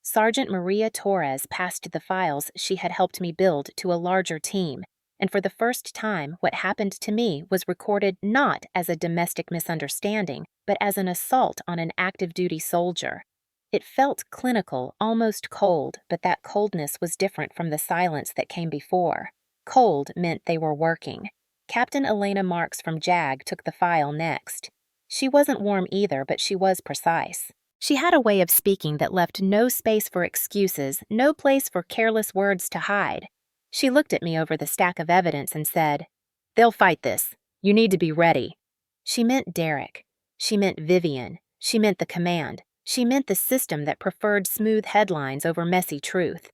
Speaker 1: Sergeant Maria Torres passed the files she had helped me build to a larger team, and for the first time, what happened to me was recorded not as a domestic misunderstanding, but as an assault on an active-duty soldier. It felt clinical, almost cold, but that coldness was different from the silence that came before. Cold meant they were working. Captain Elena Marks from JAG took the file next. She wasn't warm either, but she was precise. She had a way of speaking that left no space for excuses, no place for careless words to hide. She looked at me over the stack of evidence and said, "They'll fight this. You need to be ready." She meant Derek. She meant Vivian. She meant the command. She meant the system that preferred smooth headlines over messy truth.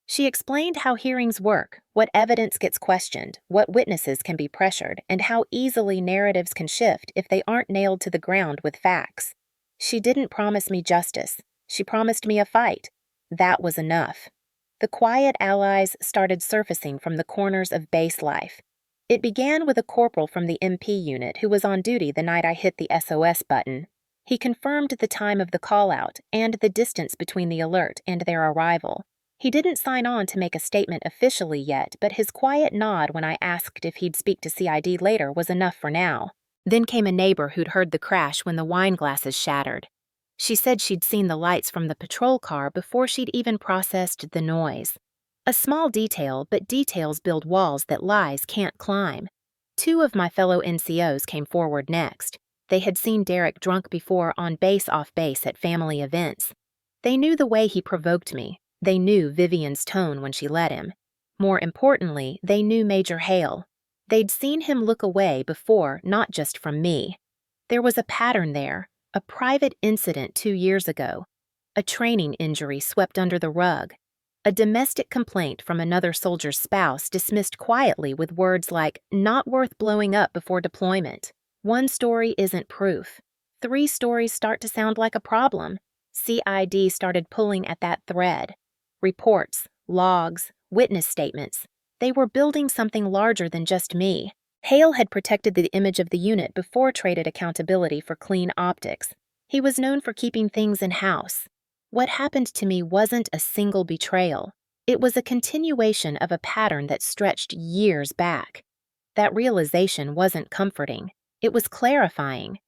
Speaker 1: She explained how hearings work, what evidence gets questioned, what witnesses can be pressured, and how easily narratives can shift if they aren't nailed to the ground with facts. She didn't promise me justice. She promised me a fight. That was enough. The quiet allies started surfacing from the corners of base life. It began with a corporal from the MP unit who was on duty the night I hit the SOS button. He confirmed the time of the call-out and the distance between the alert and their arrival. He didn't sign on to make a statement officially yet, but his quiet nod when I asked if he'd speak to CID later was enough for now. Then came a neighbor who'd heard the crash when the wine glasses shattered. She said she'd seen the lights from the patrol car before she'd even processed the noise. A small detail, but details build walls that lies can't climb. Two of my fellow NCOs came forward next. They had seen Derek drunk before on base off base at family events. They knew the way he provoked me. They knew Vivian's tone when she let him. More importantly, they knew Major Hale. They'd seen him look away before, not just from me. There was a pattern there, a private incident 2 years ago, a training injury swept under the rug, a domestic complaint from another soldier's spouse dismissed quietly with words like, "not worth blowing up before deployment." One story isn't proof. 3 stories start to sound like a problem. CID started pulling at that thread. Reports, logs, witness statements. They were building something larger than just me. Hale had protected the image of the unit before traded accountability for clean optics. He was known for keeping things in-house. What happened to me wasn't a single betrayal. It was a continuation of a pattern that stretched years back. That realization wasn't comforting. It was clarifying.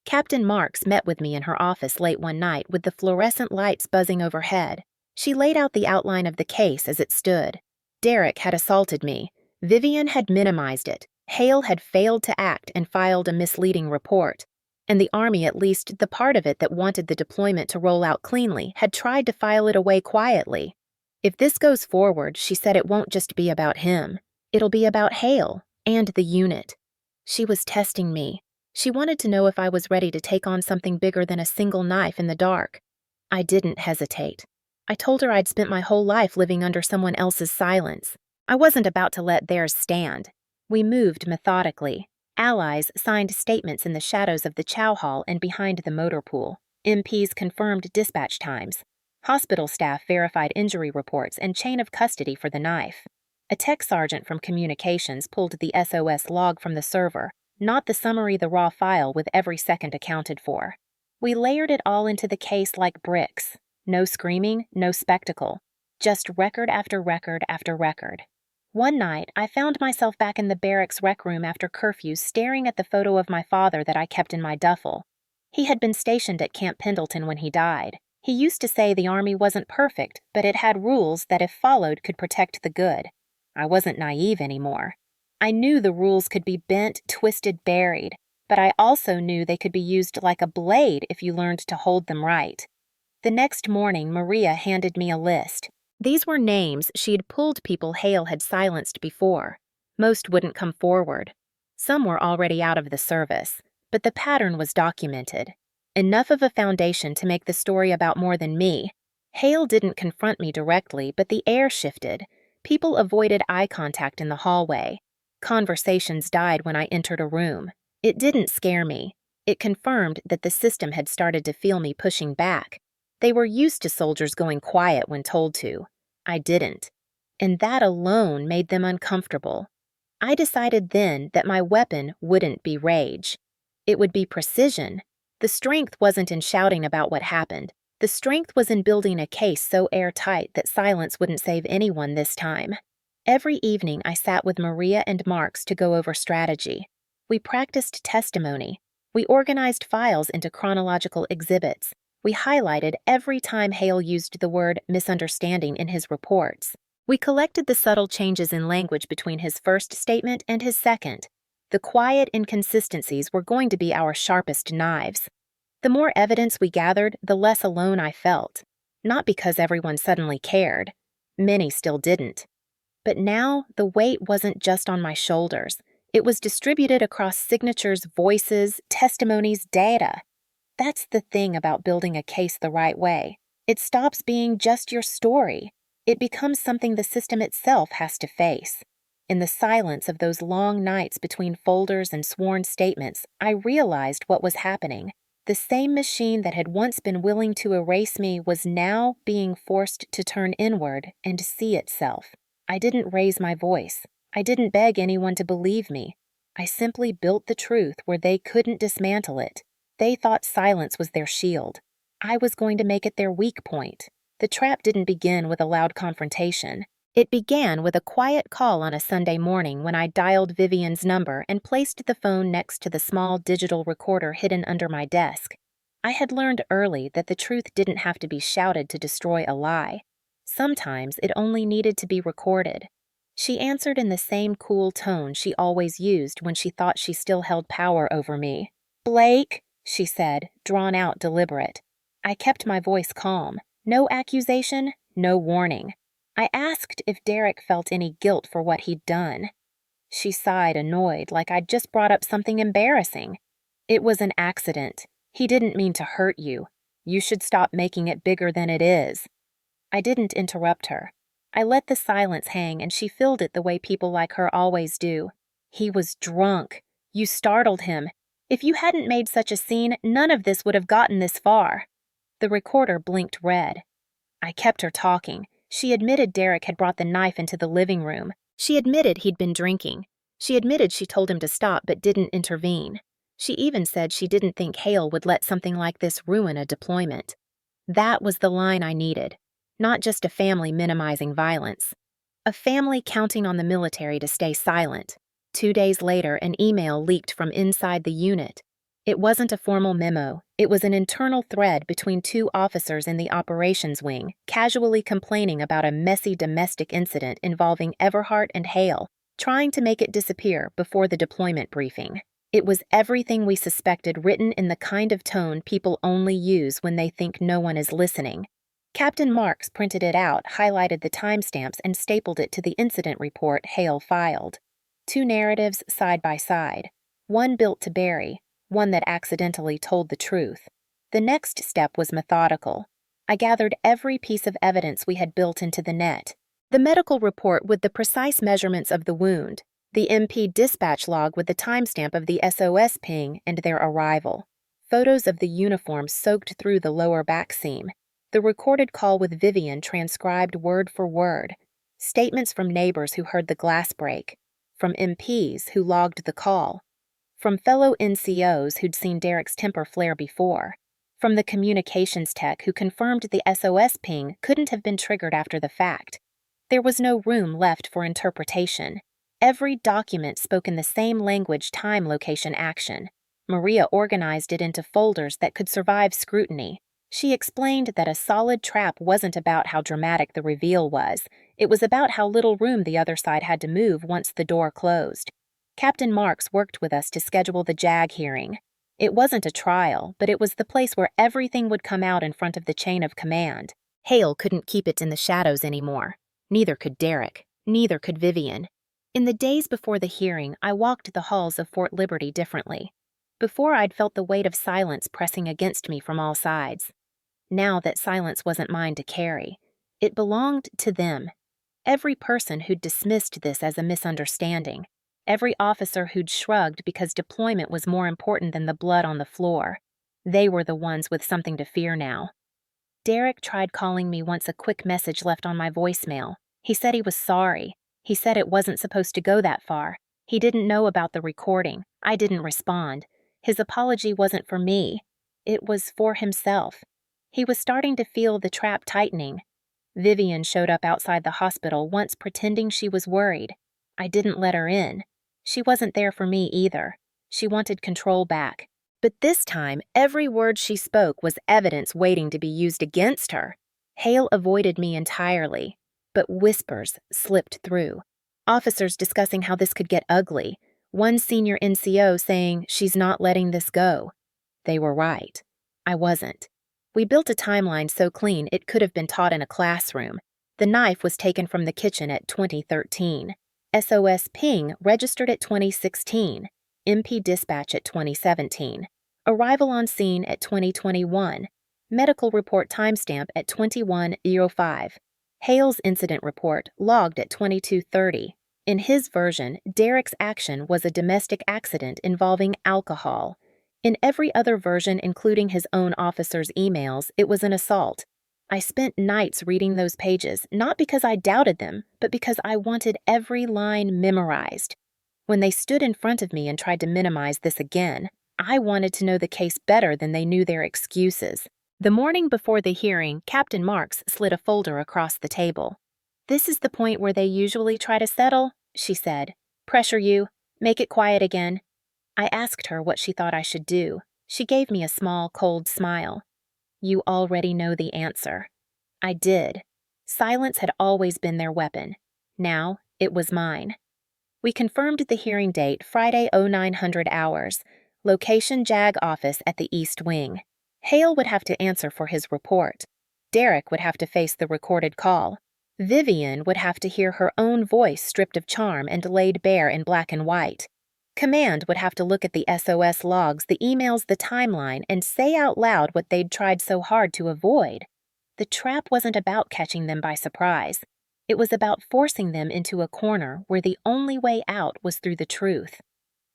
Speaker 1: Captain Marks met with me in her office late one night with the fluorescent lights buzzing overhead. She laid out the outline of the case as it stood. Derek had assaulted me. Vivian had minimized it. Hale had failed to act and filed a misleading report. And the Army, at least the part of it that wanted the deployment to roll out cleanly, had tried to file it away quietly. If this goes forward, she said it won't just be about him. It'll be about Hale and the unit. She was testing me. She wanted to know if I was ready to take on something bigger than a single knife in the dark. I didn't hesitate. I told her I'd spent my whole life living under someone else's silence. I wasn't about to let theirs stand. We moved methodically. Allies signed statements in the shadows of the chow hall and behind the motor pool. MPs confirmed dispatch times. Hospital staff verified injury reports and chain of custody for the knife. A tech sergeant from communications pulled the SOS log from the server, not the summary, the raw file with every second accounted for. We layered it all into the case like bricks. No screaming, no spectacle. Just record after record after record. One night, I found myself back in the barracks rec room after curfew staring at the photo of my father that I kept in my duffel. He had been stationed at Camp Pendleton when he died. He used to say the Army wasn't perfect, but it had rules that if followed could protect the good. I wasn't naive anymore. I knew the rules could be bent, twisted, buried, but I also knew they could be used like a blade if you learned to hold them right. The next morning, Maria handed me a list. These were names she'd pulled people Hale had silenced before. Most wouldn't come forward. Some were already out of the service, but the pattern was documented. Enough of a foundation to make the story about more than me. Hale didn't confront me directly, but the air shifted. People avoided eye contact in the hallway. Conversations died when I entered a room. It didn't scare me. It confirmed that the system had started to feel me pushing back. They were used to soldiers going quiet when told to. I didn't. And that alone made them uncomfortable. I decided then that my weapon wouldn't be rage. It would be precision. The strength wasn't in shouting about what happened. The strength was in building a case so airtight that silence wouldn't save anyone this time. Every evening I sat with Maria and Marks to go over strategy. We practiced testimony. We organized files into chronological exhibits. We highlighted every time Hale used the word misunderstanding in his reports. We collected the subtle changes in language between his first statement and his second. The quiet inconsistencies were going to be our sharpest knives. The more evidence we gathered, the less alone I felt. Not because everyone suddenly cared. Many still didn't. But now, the weight wasn't just on my shoulders. It was distributed across signatures, voices, testimonies, data. That's the thing about building a case the right way. It stops being just your story. It becomes something the system itself has to face. In the silence of those long nights between folders and sworn statements, I realized what was happening. The same machine that had once been willing to erase me was now being forced to turn inward and see itself. I didn't raise my voice. I didn't beg anyone to believe me. I simply built the truth where they couldn't dismantle it. They thought silence was their shield. I was going to make it their weak point. The trap didn't begin with a loud confrontation. It began with a quiet call on a Sunday morning when I dialed Vivian's number and placed the phone next to the small digital recorder hidden under my desk. I had learned early that the truth didn't have to be shouted to destroy a lie. Sometimes it only needed to be recorded. She answered in the same cool tone she always used when she thought she still held power over me. "Blake," she said, drawn out, deliberate. I kept my voice calm. No accusation, no warning. I asked if Derek felt any guilt for what he'd done. She sighed, annoyed, like I'd just brought up something embarrassing. "It was an accident. He didn't mean to hurt you. You should stop making it bigger than it is." I didn't interrupt her. I let the silence hang, and she filled it the way people like her always do. "He was drunk. You startled him. If you hadn't made such a scene, none of this would have gotten this far." The recorder blinked red. I kept her talking. She admitted Derek had brought the knife into the living room. She admitted he'd been drinking. She admitted she told him to stop but didn't intervene. She even said she didn't think Hale would let something like this ruin a deployment. That was the line I needed. Not just a family minimizing violence. A family counting on the military to stay silent. 2 days later, an email leaked from inside the unit. It wasn't a formal memo. It was an internal thread between 2 officers in the operations wing, casually complaining about a messy domestic incident involving Everhart and Hale, trying to make it disappear before the deployment briefing. It was everything we suspected, written in the kind of tone people only use when they think no one is listening. Captain Marks printed it out, highlighted the timestamps, and stapled it to the incident report Hale filed. 2 narratives side by side. One built to bury, one that accidentally told the truth. The next step was methodical. I gathered every piece of evidence we had built into the net. The medical report with the precise measurements of the wound, the MP dispatch log with the timestamp of the SOS ping and their arrival, photos of the uniform soaked through the lower back seam, the recorded call with Vivian transcribed word for word, statements from neighbors who heard the glass break, from MPs who logged the call, from fellow NCOs who'd seen Derek's temper flare before, from the communications tech who confirmed the SOS ping couldn't have been triggered after the fact. There was no room left for interpretation. Every document spoke in the same language, time, location, action. Maria organized it into folders that could survive scrutiny. She explained that a solid trap wasn't about how dramatic the reveal was. It was about how little room the other side had to move once the door closed. Captain Marks worked with us to schedule the JAG hearing. It wasn't a trial, but it was the place where everything would come out in front of the chain of command. Hale couldn't keep it in the shadows anymore. Neither could Derek. Neither could Vivian. In the days before the hearing, I walked the halls of Fort Liberty differently. Before, I'd felt the weight of silence pressing against me from all sides. Now that silence wasn't mine to carry. It belonged to them. Every person who'd dismissed this as a misunderstanding. Every officer who'd shrugged because deployment was more important than the blood on the floor. They were the ones with something to fear now. Derek tried calling me once, a quick message left on my voicemail. He said he was sorry. He said it wasn't supposed to go that far. He didn't know about the recording. I didn't respond. His apology wasn't for me. It was for himself. He was starting to feel the trap tightening. Vivian showed up outside the hospital once, pretending she was worried. I didn't let her in. She wasn't there for me either. She wanted control back. But this time, every word she spoke was evidence waiting to be used against her. Hale avoided me entirely, but whispers slipped through. Officers discussing how this could get ugly. One senior NCO saying, "She's not letting this go." They were right. I wasn't. We built a timeline so clean it could have been taught in a classroom. The knife was taken from the kitchen at 2013. SOS ping registered at 2016. MP dispatch at 2017. Arrival on scene at 2021. Medical report timestamp at 21:05. Hale's incident report logged at 22:30. In his version, Derek's action was a domestic accident involving alcohol. In every other version, including his own officer's emails, it was an assault. I spent nights reading those pages, not because I doubted them, but because I wanted every line memorized. When they stood in front of me and tried to minimize this again, I wanted to know the case better than they knew their excuses. The morning before the hearing, Captain Marks slid a folder across the table. "This is the point where they usually try to settle," she said. "Pressure you. Make it quiet again." I asked her what she thought I should do. She gave me a small, cold smile. "You already know the answer." I did. Silence had always been their weapon. Now, it was mine. We confirmed the hearing date Friday 0900 hours. Location JAG office at the East Wing. Hale would have to answer for his report. Derek would have to face the recorded call. Vivian would have to hear her own voice stripped of charm and laid bare in black and white. Command would have to look at the SOS logs, the emails, the timeline, and say out loud what they'd tried so hard to avoid. The trap wasn't about catching them by surprise. It was about forcing them into a corner where the only way out was through the truth.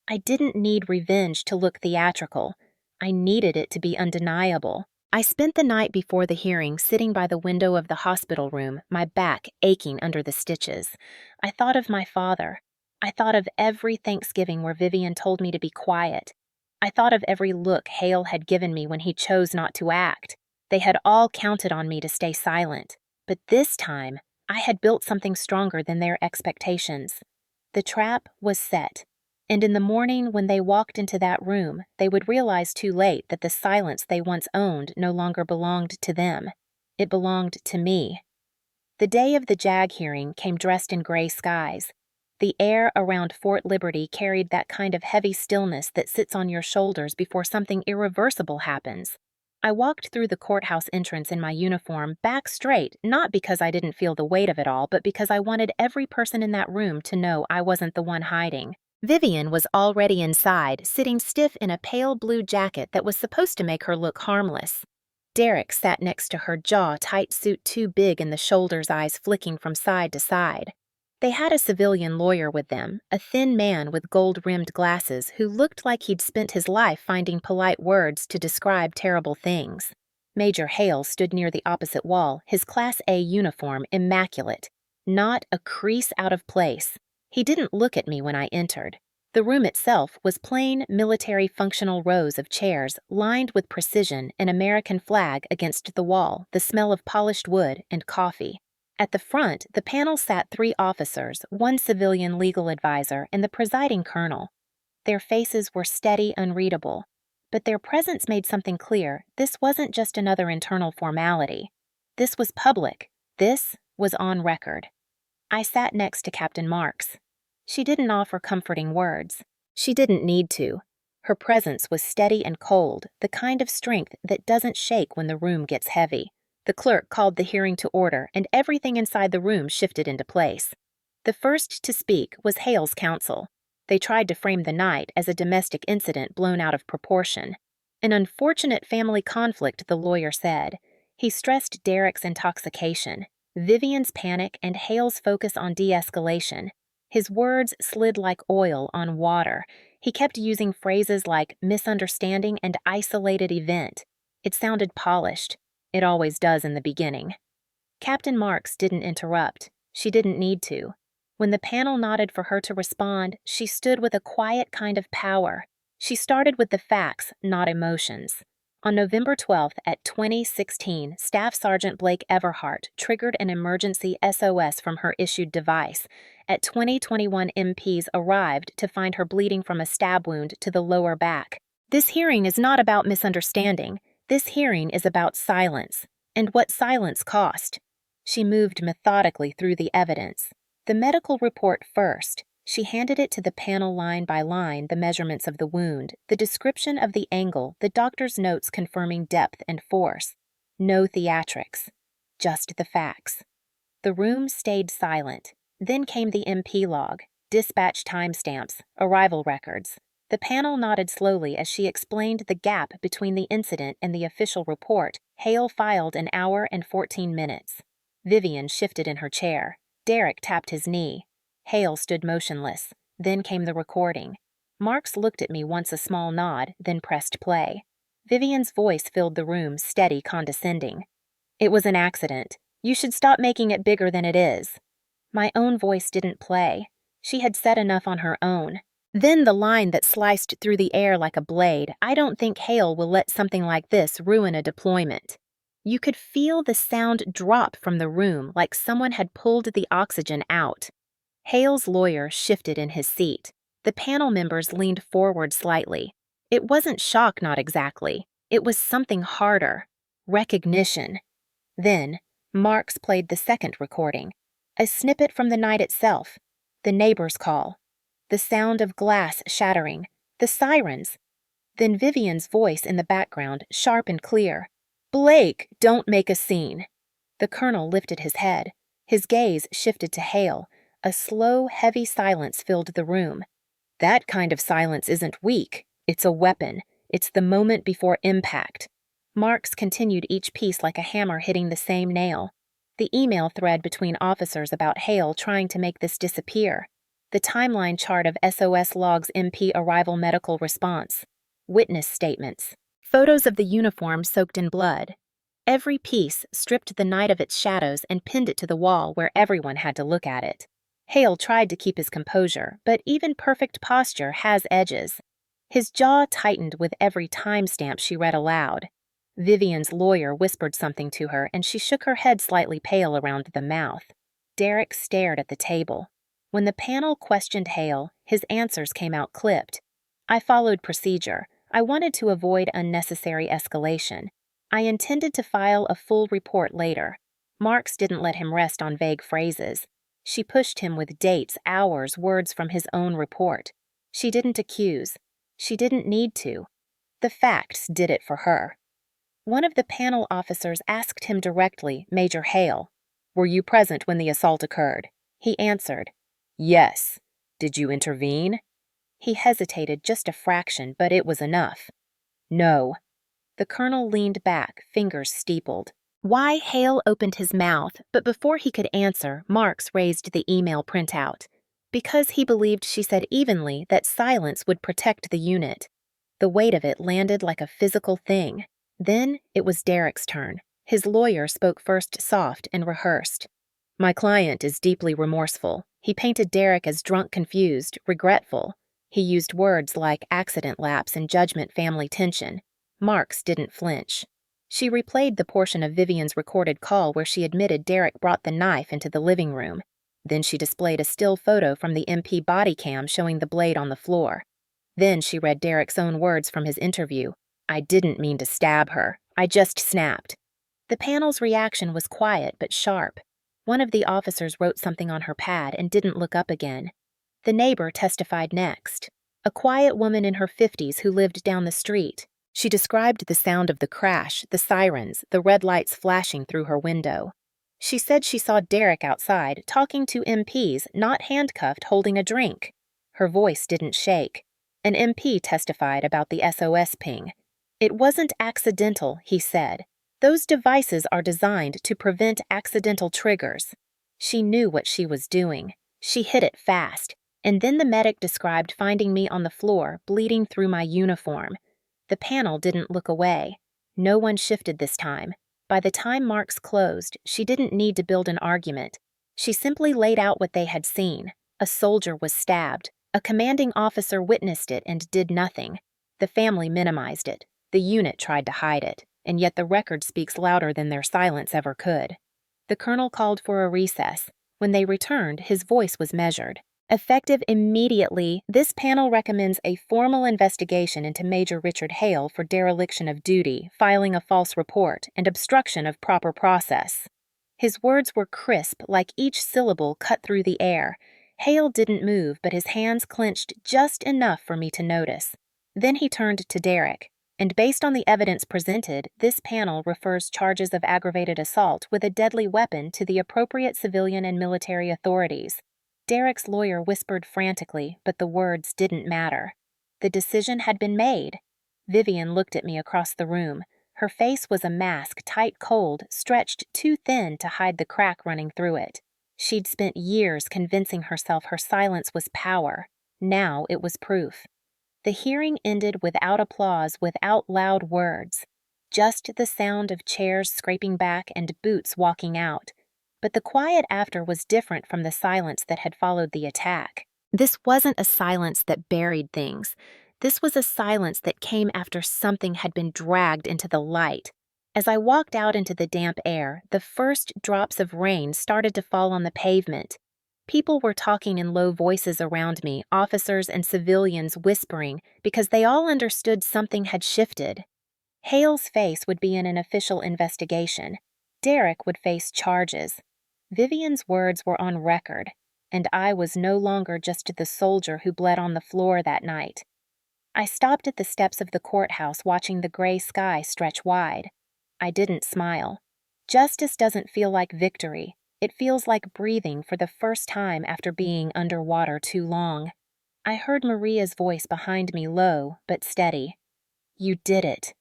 Speaker 1: I didn't need revenge to look theatrical. I needed it to be undeniable. I spent the night before the hearing sitting by the window of the hospital room, my back aching under the stitches. I thought of my father. I thought of every Thanksgiving where Vivian told me to be quiet. I thought of every look Hale had given me when he chose not to act. They had all counted on me to stay silent. But this time, I had built something stronger than their expectations. The trap was set. And in the morning when they walked into that room, they would realize too late that the silence they once owned no longer belonged to them. It belonged to me. The day of the JAG hearing came dressed in gray skies. The air around Fort Liberty carried that kind of heavy stillness that sits on your shoulders before something irreversible happens. I walked through the courthouse entrance in my uniform, back straight, not because I didn't feel the weight of it all, but because I wanted every person in that room to know I wasn't the one hiding. Vivian was already inside, sitting stiff in a pale blue jacket that was supposed to make her look harmless. Derek sat next to her, jaw tight, suit too big and the shoulders' eyes flicking from side to side. They had a civilian lawyer with them, a thin man with gold-rimmed glasses who looked like he'd spent his life finding polite words to describe terrible things. Major Hale stood near the opposite wall, his Class A uniform immaculate, not a crease out of place. He didn't look at me when I entered. The room itself was plain military functional rows of chairs lined with precision, an American flag against the wall, the smell of polished wood and coffee. At the front, the panel sat 3 officers, 1 civilian legal advisor, and the presiding colonel. Their faces were steady, unreadable. But their presence made something clear. This wasn't just another internal formality. This was public. This was on record. I sat next to Captain Marks. She didn't offer comforting words. She didn't need to. Her presence was steady and cold, the kind of strength that doesn't shake when the room gets heavy. The clerk called the hearing to order, and everything inside the room shifted into place. The first to speak was Hale's counsel. They tried to frame the night as a domestic incident blown out of proportion. An unfortunate family conflict, the lawyer said. He stressed Derek's intoxication, Vivian's panic, and Hale's focus on de-escalation. His words slid like oil on water. He kept using phrases like misunderstanding and isolated event. It sounded polished. It always does in the beginning. Captain Marks didn't interrupt. She didn't need to. When the panel nodded for her to respond, she stood with a quiet kind of power. She started with the facts, not emotions. On November 12th at 2016, Staff Sergeant Blake Everhart triggered an emergency SOS from her issued device. At 2021, MPs arrived to find her bleeding from a stab wound to the lower back. This hearing is not about misunderstanding. This hearing is about silence, and what silence cost. She moved methodically through the evidence. The medical report first. She handed it to the panel line by line, the measurements of the wound, the description of the angle, the doctor's notes confirming depth and force. No theatrics, just the facts. The room stayed silent. Then came the MP log, dispatch timestamps, arrival records. The panel nodded slowly as she explained the gap between the incident and the official report. Hale filed an hour and 14 minutes. Vivian shifted in her chair. Derek tapped his knee. Hale stood motionless. Then came the recording. Marks looked at me once, a small nod, then pressed play. Vivian's voice filled the room, steady, condescending. "It was an accident. You should stop making it bigger than it is." My own voice didn't play. She had said enough on her own. Then the line that sliced through the air like a blade, "I don't think Hale will let something like this ruin a deployment." You could feel the sound drop from the room like someone had pulled the oxygen out. Hale's lawyer shifted in his seat. The panel members leaned forward slightly. It wasn't shock, not exactly. It was something harder. Recognition. Then, Marks played the second recording. A snippet from the night itself. The neighbor's call. The sound of glass shattering. The sirens. Then Vivian's voice in the background, sharp and clear. "Blake, don't make a scene." The colonel lifted his head. His gaze shifted to Hale. A slow, heavy silence filled the room. That kind of silence isn't weak. It's a weapon. It's the moment before impact. Marks continued each piece like a hammer hitting the same nail. The email thread between officers about Hale trying to make this disappear. The timeline chart of SOS logs MP arrival medical response. Witness statements. Photos of the uniform soaked in blood. Every piece stripped the night of its shadows and pinned it to the wall where everyone had to look at it. Hale tried to keep his composure, but even perfect posture has edges. His jaw tightened with every timestamp she read aloud. Vivian's lawyer whispered something to her, and she shook her head slightly pale around the mouth. Derek stared at the table. When the panel questioned Hale, his answers came out clipped. "I followed procedure. I wanted to avoid unnecessary escalation. I intended to file a full report later." Marks didn't let him rest on vague phrases. She pushed him with dates, hours, words from his own report. She didn't accuse. She didn't need to. The facts did it for her. One of the panel officers asked him directly, Major Hale, "Were you present when the assault occurred?" He answered, "Yes. Did you intervene?" He hesitated just a fraction, but it was enough. "No." The colonel leaned back, fingers steepled. Why Hale opened his mouth, but before he could answer, Marks raised the email printout. Because he believed she said evenly that silence would protect the unit. The weight of it landed like a physical thing. Then it was Derek's turn. His lawyer spoke first soft and rehearsed. "My client is deeply remorseful." He painted Derek as drunk, confused, regretful. He used words like accident lapse and judgment family tension. Marks didn't flinch. She replayed the portion of Vivian's recorded call where she admitted Derek brought the knife into the living room. Then she displayed a still photo from the MP body cam showing the blade on the floor. Then she read Derek's own words from his interview. "I didn't mean to stab her. I just snapped." The panel's reaction was quiet but sharp. One of the officers wrote something on her pad and didn't look up again. The neighbor testified next. A quiet woman in her 50s who lived down the street. She described the sound of the crash, the sirens, the red lights flashing through her window. She said she saw Derek outside, talking to MPs, not handcuffed, holding a drink. Her voice didn't shake. An MP testified about the SOS ping. "It wasn't accidental," he said. "Those devices are designed to prevent accidental triggers." She knew what she was doing. She hit it fast. And then the medic described finding me on the floor, bleeding through my uniform. The panel didn't look away. No one shifted this time. By the time Marks closed, she didn't need to build an argument. She simply laid out what they had seen. A soldier was stabbed. A commanding officer witnessed it and did nothing. The family minimized it. The unit tried to hide it. And yet the record speaks louder than their silence ever could. The colonel called for a recess. When they returned, his voice was measured. "Effective immediately, this panel recommends a formal investigation into Major Richard Hale for dereliction of duty, filing a false report, and obstruction of proper process." His words were crisp, like each syllable cut through the air. Hale didn't move, but his hands clenched just enough for me to notice. Then he turned to Derek. "And based on the evidence presented, this panel refers charges of aggravated assault with a deadly weapon to the appropriate civilian and military authorities." Derek's lawyer whispered frantically, but the words didn't matter. The decision had been made. Vivian looked at me across the room. Her face was a mask, tight cold, stretched too thin to hide the crack running through it. She'd spent years convincing herself her silence was power. Now it was proof. The hearing ended without applause, without loud words. Just the sound of chairs scraping back and boots walking out. But the quiet after was different from the silence that had followed the attack. This wasn't a silence that buried things. This was a silence that came after something had been dragged into the light. As I walked out into the damp air, the first drops of rain started to fall on the pavement. People were talking in low voices around me, officers and civilians whispering, because they all understood something had shifted. Hale's face would be in an official investigation. Derek would face charges. Vivian's words were on record, and I was no longer just the soldier who bled on the floor that night. I stopped at the steps of the courthouse watching the gray sky stretch wide. I didn't smile. Justice doesn't feel like victory. It feels like breathing for the first time after being underwater too long. I heard Maria's voice behind me, low but steady. "You did it."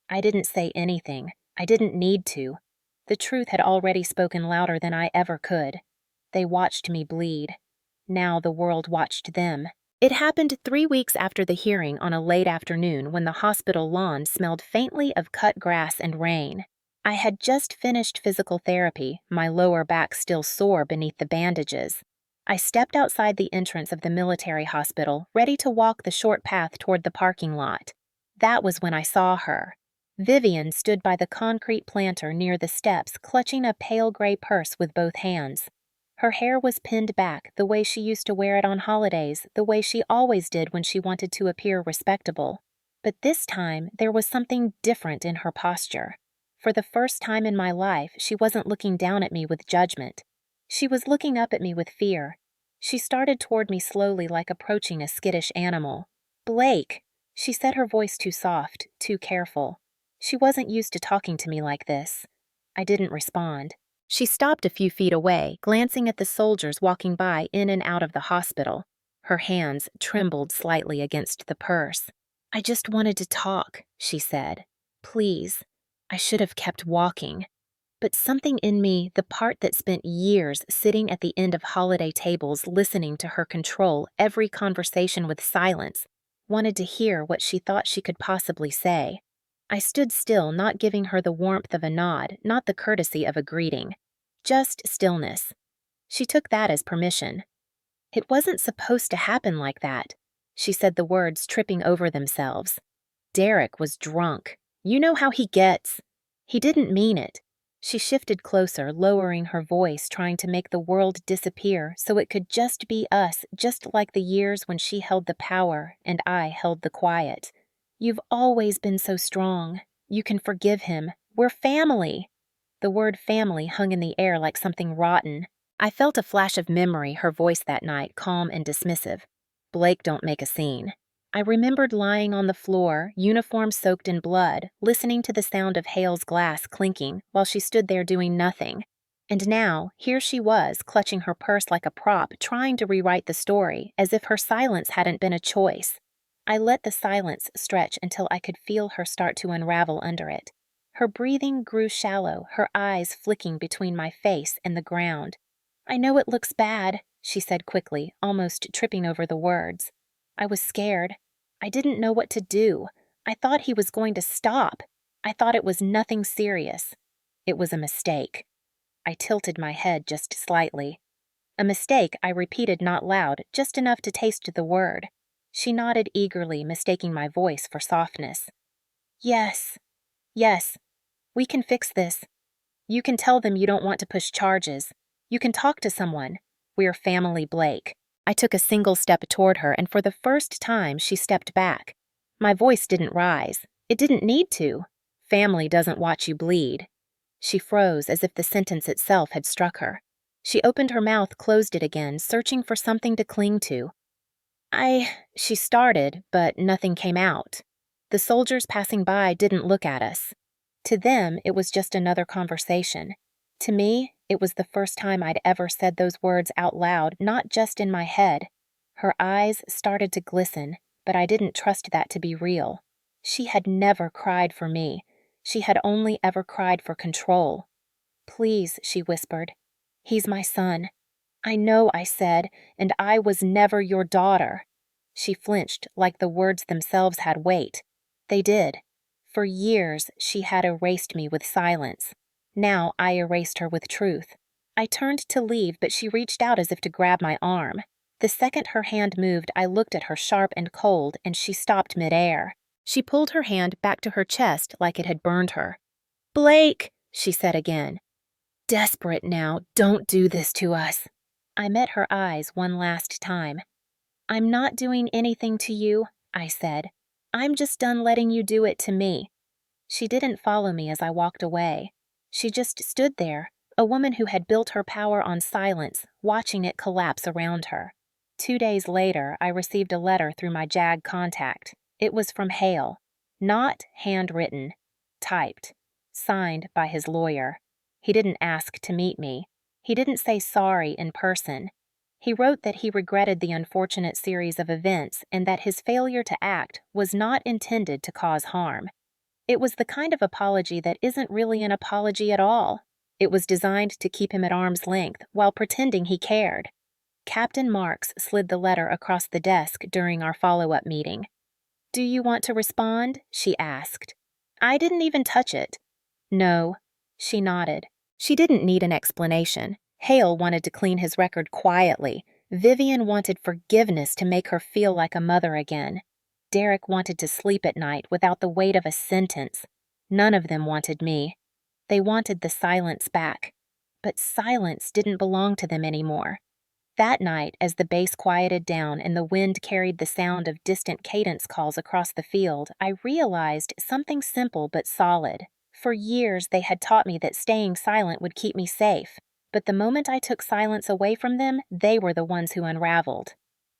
Speaker 1: I didn't say anything. I didn't need to. The truth had already spoken louder than I ever could. They watched me bleed. Now the world watched them. It happened 3 weeks after the hearing on a late afternoon when the hospital lawn smelled faintly of cut grass and rain. I had just finished physical therapy, my lower back still sore beneath the bandages. I stepped outside the entrance of the military hospital, ready to walk the short path toward the parking lot. That was when I saw her. Vivian stood by the concrete planter near the steps, clutching a pale gray purse with both hands. Her hair was pinned back, the way she used to wear it on holidays, the way she always did when she wanted to appear respectable. But this time, there was something different in her posture. For the first time in my life, she wasn't looking down at me with judgment. She was looking up at me with fear. She started toward me slowly, like approaching a skittish animal. "Blake!" She said, her voice too soft, too careful. She wasn't used to talking to me like this. I didn't respond. She stopped a few feet away, glancing at the soldiers walking by in and out of the hospital. Her hands trembled slightly against the purse. "I just wanted to talk," she said. "Please." I should have kept walking. But something in me, the part that spent years sitting at the end of holiday tables listening to her control every conversation with silence, wanted to hear what she thought she could possibly say. I stood still, not giving her the warmth of a nod, not the courtesy of a greeting. Just stillness. She took that as permission. "It wasn't supposed to happen like that," she said, the words tripping over themselves. "Derek was drunk. You know how he gets. He didn't mean it." She shifted closer, lowering her voice, trying to make the world disappear so it could just be us, just like the years when she held the power and I held the quiet. "You've always been so strong. You can forgive him. We're family." The word family hung in the air like something rotten. I felt a flash of memory, her voice that night, calm and dismissive. "Blake, don't make a scene." I remembered lying on the floor, uniform soaked in blood, listening to the sound of Hale's glass clinking while she stood there doing nothing. And now, here she was, clutching her purse like a prop, trying to rewrite the story, as if her silence hadn't been a choice. I let the silence stretch until I could feel her start to unravel under it. Her breathing grew shallow, her eyes flicking between my face and the ground. "I know it looks bad," she said quickly, almost tripping over the words. "I was scared. I didn't know what to do. I thought he was going to stop. I thought it was nothing serious. It was a mistake." I tilted my head just slightly. "A mistake," I repeated, not loud, just enough to taste the word. She nodded eagerly, mistaking my voice for softness. "Yes. Yes. We can fix this. You can tell them you don't want to push charges. You can talk to someone. We're family Blake." I took a single step toward her, and for the first time she stepped back. My voice didn't rise. It didn't need to. "Family doesn't watch you bleed." She froze as if the sentence itself had struck her. She opened her mouth, closed it again, searching for something to cling to. She started, but nothing came out. The soldiers passing by didn't look at us. To them, it was just another conversation. To me, it was the first time I'd ever said those words out loud, not just in my head. Her eyes started to glisten, but I didn't trust that to be real. She had never cried for me. She had only ever cried for control. "Please," she whispered. "He's my son." "I know," I said, "and I was never your daughter." She flinched, like the words themselves had weight. They did. For years, she had erased me with silence. Now I erased her with truth. I turned to leave, but she reached out as if to grab my arm. The second her hand moved, I looked at her sharp and cold, and she stopped midair. She pulled her hand back to her chest like it had burned her. "Blake," she said again. "Desperate now, don't do this to us." I met her eyes one last time. "I'm not doing anything to you," I said. "I'm just done letting you do it to me." She didn't follow me as I walked away. She just stood there, a woman who had built her power on silence, watching it collapse around her. 2 days later, I received a letter through my JAG contact. It was from Hale. Not handwritten. Typed. Signed by his lawyer. He didn't ask to meet me. He didn't say sorry in person. He wrote that he regretted the unfortunate series of events and that his failure to act was not intended to cause harm. It was the kind of apology that isn't really an apology at all. It was designed to keep him at arm's length while pretending he cared. Captain Marks slid the letter across the desk during our follow-up meeting. "Do you want to respond?" she asked. I didn't even touch it. "No." She nodded. She didn't need an explanation. Hale wanted to clean his record quietly. Vivian wanted forgiveness to make her feel like a mother again. Derek wanted to sleep at night without the weight of a sentence. None of them wanted me. They wanted the silence back. But silence didn't belong to them anymore. That night, as the bass quieted down and the wind carried the sound of distant cadence calls across the field, I realized something simple but solid. For years, they had taught me that staying silent would keep me safe. But the moment I took silence away from them, they were the ones who unraveled.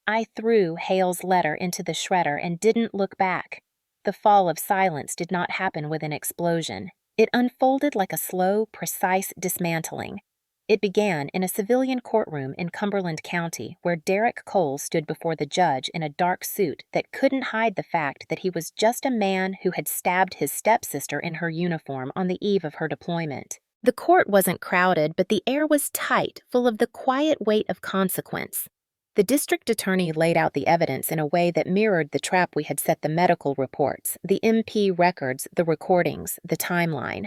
Speaker 1: I threw Hale's letter into the shredder and didn't look back. The fall of silence did not happen with an explosion. It unfolded like a slow, precise dismantling. It began in a civilian courtroom in Cumberland County where Derek Cole stood before the judge in a dark suit that couldn't hide the fact that he was just a man who had stabbed his stepsister in her uniform on the eve of her deployment. The court wasn't crowded, but the air was tight, full of the quiet weight of consequence. The district attorney laid out the evidence in a way that mirrored the trap we had set: the medical reports, the MP records, the recordings, the timeline.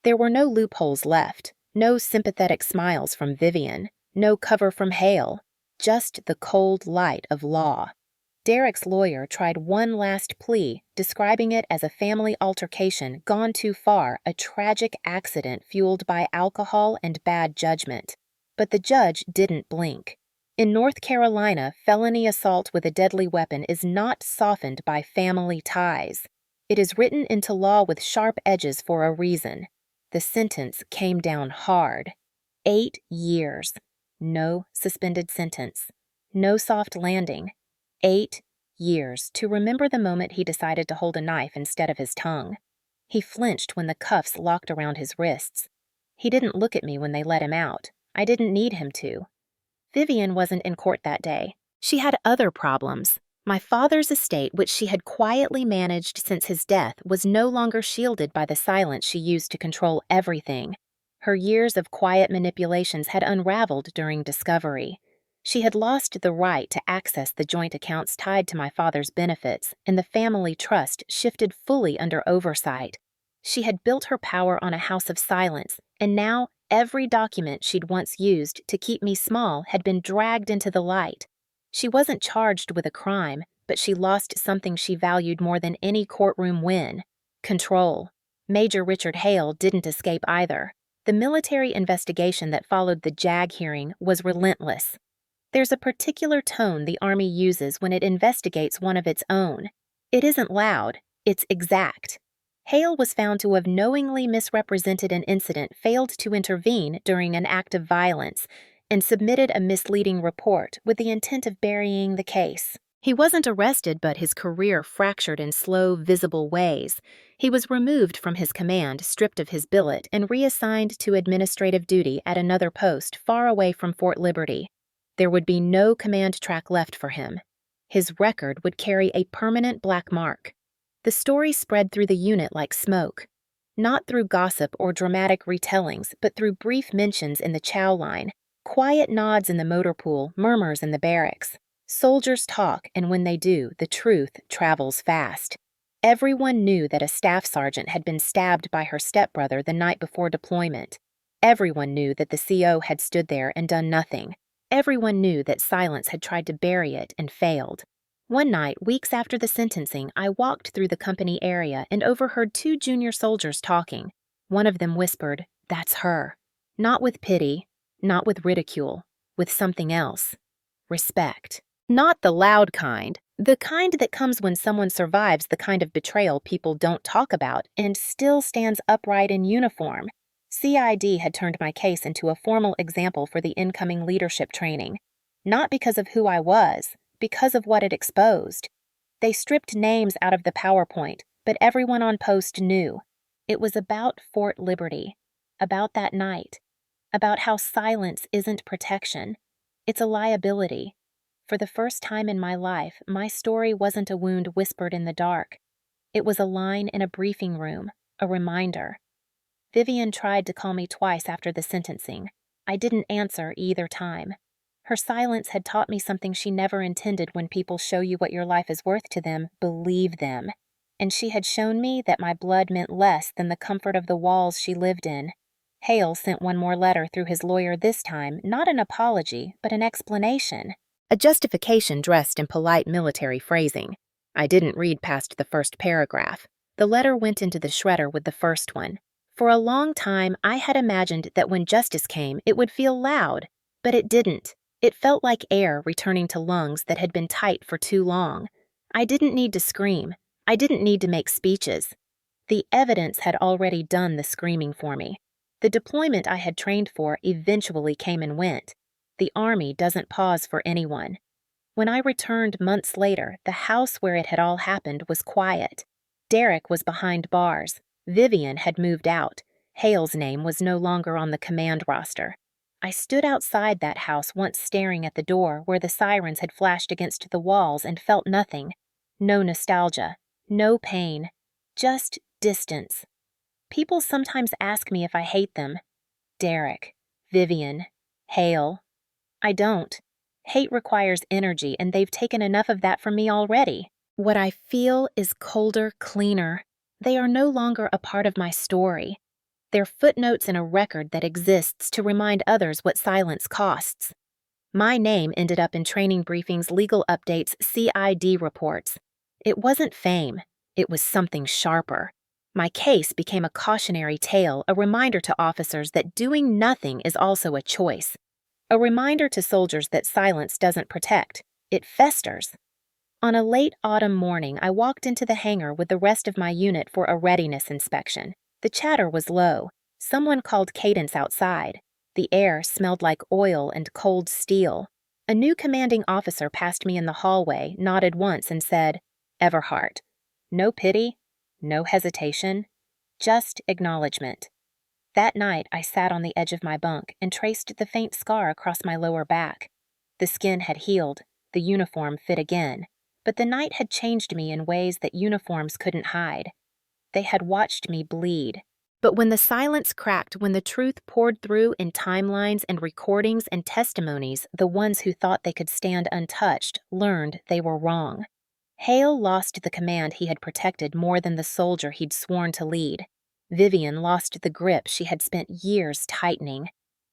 Speaker 1: There were no loopholes left. No sympathetic smiles from Vivian, no cover from Hale, just the cold light of law. Derek's lawyer tried one last plea, describing it as a family altercation gone too far, a tragic accident fueled by alcohol and bad judgment. But the judge didn't blink. In North Carolina, felony assault with a deadly weapon is not softened by family ties. It is written into law with sharp edges for a reason. The sentence came down hard. 8 years. No suspended sentence. No soft landing. 8 years to remember the moment he decided to hold a knife instead of his tongue. He flinched when the cuffs locked around his wrists. He didn't look at me when they let him out. I didn't need him to. Vivian wasn't in court that day. She had other problems. My father's estate, which she had quietly managed since his death, was no longer shielded by the silence she used to control everything. Her years of quiet manipulations had unraveled during discovery. She had lost the right to access the joint accounts tied to my father's benefits, and the family trust shifted fully under oversight. She had built her power on a house of silence, and now every document she'd once used to keep me small had been dragged into the light. She wasn't charged with a crime, but she lost something she valued more than any courtroom win: control. Major Richard Hale didn't escape either. The military investigation that followed the JAG hearing was relentless. There's a particular tone the Army uses when it investigates one of its own. It isn't loud, it's exact. Hale was found to have knowingly misrepresented an incident, failed to intervene during an act of violence, and submitted a misleading report with the intent of burying the case. He wasn't arrested, but his career fractured in slow, visible ways. He was removed from his command, stripped of his billet, and reassigned to administrative duty at another post far away from Fort Liberty. There would be no command track left for him. His record would carry a permanent black mark. The story spread through the unit like smoke. Not through gossip or dramatic retellings, but through brief mentions in the chow line, quiet nods in the motor pool, murmurs in the barracks. Soldiers talk, and when they do, the truth travels fast. Everyone knew that a staff sergeant had been stabbed by her stepbrother the night before deployment. Everyone knew that the CO had stood there and done nothing. Everyone knew that silence had tried to bury it and failed. One night, weeks after the sentencing, I walked through the company area and overheard two junior soldiers talking. One of them whispered, "That's her." Not with pity, not with ridicule, with something else. Respect. Not the loud kind, the kind that comes when someone survives the kind of betrayal people don't talk about and still stands upright in uniform. CID had turned my case into a formal example for the incoming leadership training. Not because of who I was, because of what it exposed. They stripped names out of the PowerPoint, but everyone on post knew. It was about Fort Liberty, about that night, about how silence isn't protection. It's a liability. For the first time in my life, my story wasn't a wound whispered in the dark. It was a line in a briefing room, a reminder. Vivian tried to call me twice after the sentencing. I didn't answer either time. Her silence had taught me something she never intended. When people show you what your life is worth to them, believe them. And she had shown me that my blood meant less than the comfort of the walls she lived in. Hale sent one more letter through his lawyer this time, not an apology, but an explanation. A justification dressed in polite military phrasing. I didn't read past the first paragraph. The letter went into the shredder with the first one. For a long time, I had imagined that when justice came, it would feel loud, but it didn't. It felt like air returning to lungs that had been tight for too long. I didn't need to scream. I didn't need to make speeches. The evidence had already done the screaming for me. The deployment I had trained for eventually came and went. The Army doesn't pause for anyone. When I returned months later, the house where it had all happened was quiet. Derek was behind bars. Vivian had moved out. Hale's name was no longer on the command roster. I stood outside that house once, staring at the door where the sirens had flashed against the walls, and felt nothing. No nostalgia, no pain, just distance. People sometimes ask me if I hate them. Derek, Vivian, Hale. I don't. Hate requires energy, and they've taken enough of that from me already. What I feel is colder, cleaner. They are no longer a part of my story. They're footnotes in a record that exists to remind others what silence costs. My name ended up in training briefings, legal updates, CID reports. It wasn't fame. It was something sharper. My case became a cautionary tale, a reminder to officers that doing nothing is also a choice. A reminder to soldiers that silence doesn't protect. It festers. On a late autumn morning, I walked into the hangar with the rest of my unit for a readiness inspection. The chatter was low. Someone called cadence outside. The air smelled like oil and cold steel. A new commanding officer passed me in the hallway, nodded once, and said, "Everhart." No pity, no hesitation, just acknowledgement. That night, I sat on the edge of my bunk and traced the faint scar across my lower back. The skin had healed, the uniform fit again, but the night had changed me in ways that uniforms couldn't hide. They had watched me bleed. But when the silence cracked, when the truth poured through in timelines and recordings and testimonies, the ones who thought they could stand untouched learned they were wrong. Hale lost the command he had protected more than the soldier he'd sworn to lead. Vivian lost the grip she had spent years tightening.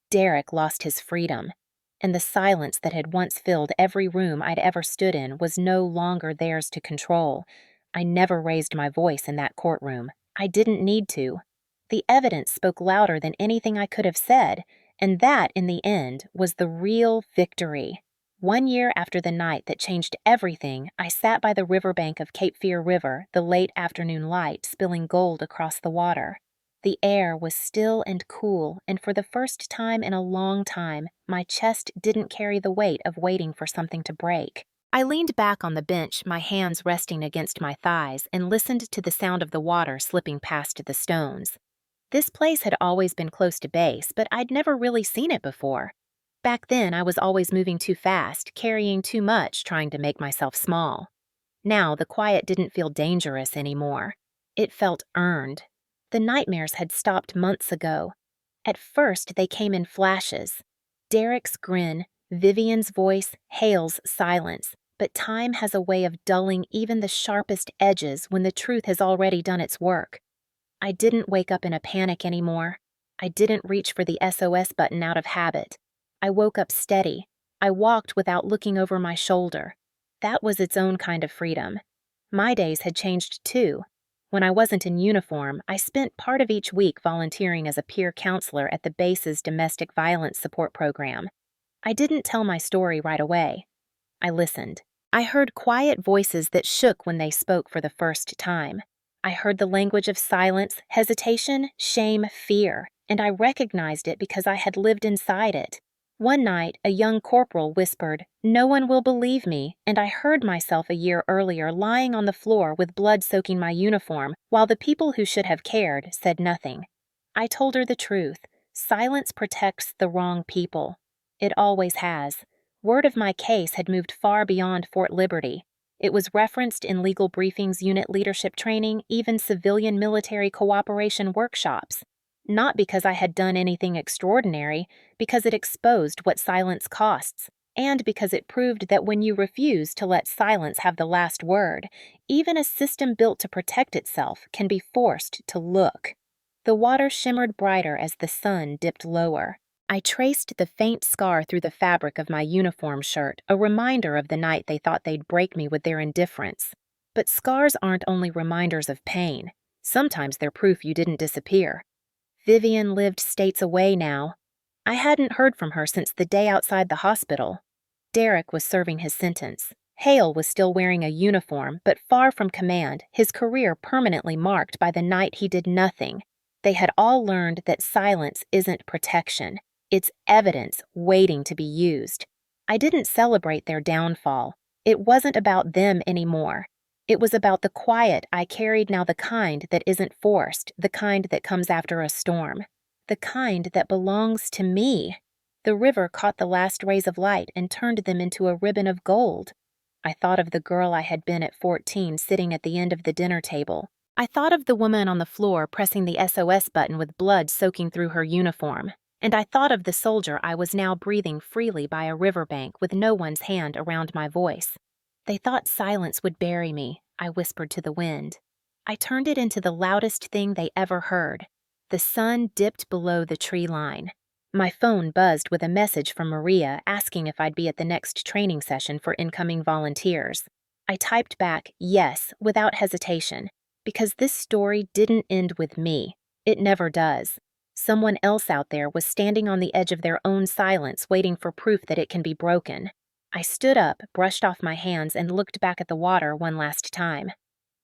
Speaker 1: Derek lost his freedom. And the silence that had once filled every room I'd ever stood in was no longer theirs to control. I never raised my voice in that courtroom. I didn't need to. The evidence spoke louder than anything I could have said, and that, in the end, was the real victory. 1 year after the night that changed everything, I sat by the riverbank of Cape Fear River, the late afternoon light spilling gold across the water. The air was still and cool, and for the first time in a long time, my chest didn't carry the weight of waiting for something to break. I leaned back on the bench, my hands resting against my thighs, and listened to the sound of the water slipping past the stones. This place had always been close to base, but I'd never really seen it before. Back then, I was always moving too fast, carrying too much, trying to make myself small. Now, the quiet didn't feel dangerous anymore. It felt earned. The nightmares had stopped months ago. At first, they came in flashes. Derek's grin, Vivian's voice, Hale's silence. But time has a way of dulling even the sharpest edges when the truth has already done its work. I didn't wake up in a panic anymore. I didn't reach for the SOS button out of habit. I woke up steady, I walked without looking over my shoulder. That was its own kind of freedom. My days had changed too. When I wasn't in uniform, I spent part of each week volunteering as a peer counselor at the base's domestic violence support program. I didn't tell my story right away. I listened. I heard quiet voices that shook when they spoke for the first time. I heard the language of silence, hesitation, shame, fear, and I recognized it because I had lived inside it. One night, a young corporal whispered, "No one will believe me," and I heard myself a year earlier lying on the floor with blood soaking my uniform, while the people who should have cared said nothing. I told her the truth. Silence protects the wrong people. It always has. Word of my case had moved far beyond Fort Liberty. It was referenced in legal briefings, unit leadership training, even civilian-military cooperation workshops. Not because I had done anything extraordinary, because it exposed what silence costs, and because it proved that when you refuse to let silence have the last word, even a system built to protect itself can be forced to look. The water shimmered brighter as the sun dipped lower. I traced the faint scar through the fabric of my uniform shirt, a reminder of the night they thought they'd break me with their indifference. But scars aren't only reminders of pain. Sometimes they're proof you didn't disappear. Vivian lived states away now. I hadn't heard from her since the day outside the hospital. Derek was serving his sentence. Hale was still wearing a uniform, but far from command, his career permanently marked by the night he did nothing. They had all learned that silence isn't protection. It's evidence waiting to be used. I didn't celebrate their downfall. It wasn't about them anymore. It was about the quiet I carried now, the kind that isn't forced, the kind that comes after a storm, the kind that belongs to me. The river caught the last rays of light and turned them into a ribbon of gold. I thought of the girl I had been at 14 sitting at the end of the dinner table. I thought of the woman on the floor pressing the SOS button with blood soaking through her uniform. And I thought of the soldier I was now breathing freely by a riverbank with no one's hand around my voice. They thought silence would bury me, I whispered to the wind. I turned it into the loudest thing they ever heard. The sun dipped below the tree line. My phone buzzed with a message from Maria asking if I'd be at the next training session for incoming volunteers. I typed back yes without hesitation, because this story didn't end with me. It never does. Someone else out there was standing on the edge of their own silence, waiting for proof that it can be broken. I stood up, brushed off my hands, and looked back at the water one last time.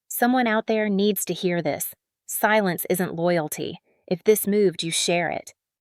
Speaker 1: Someone out there needs to hear this. Silence isn't loyalty. If this moved, you share it.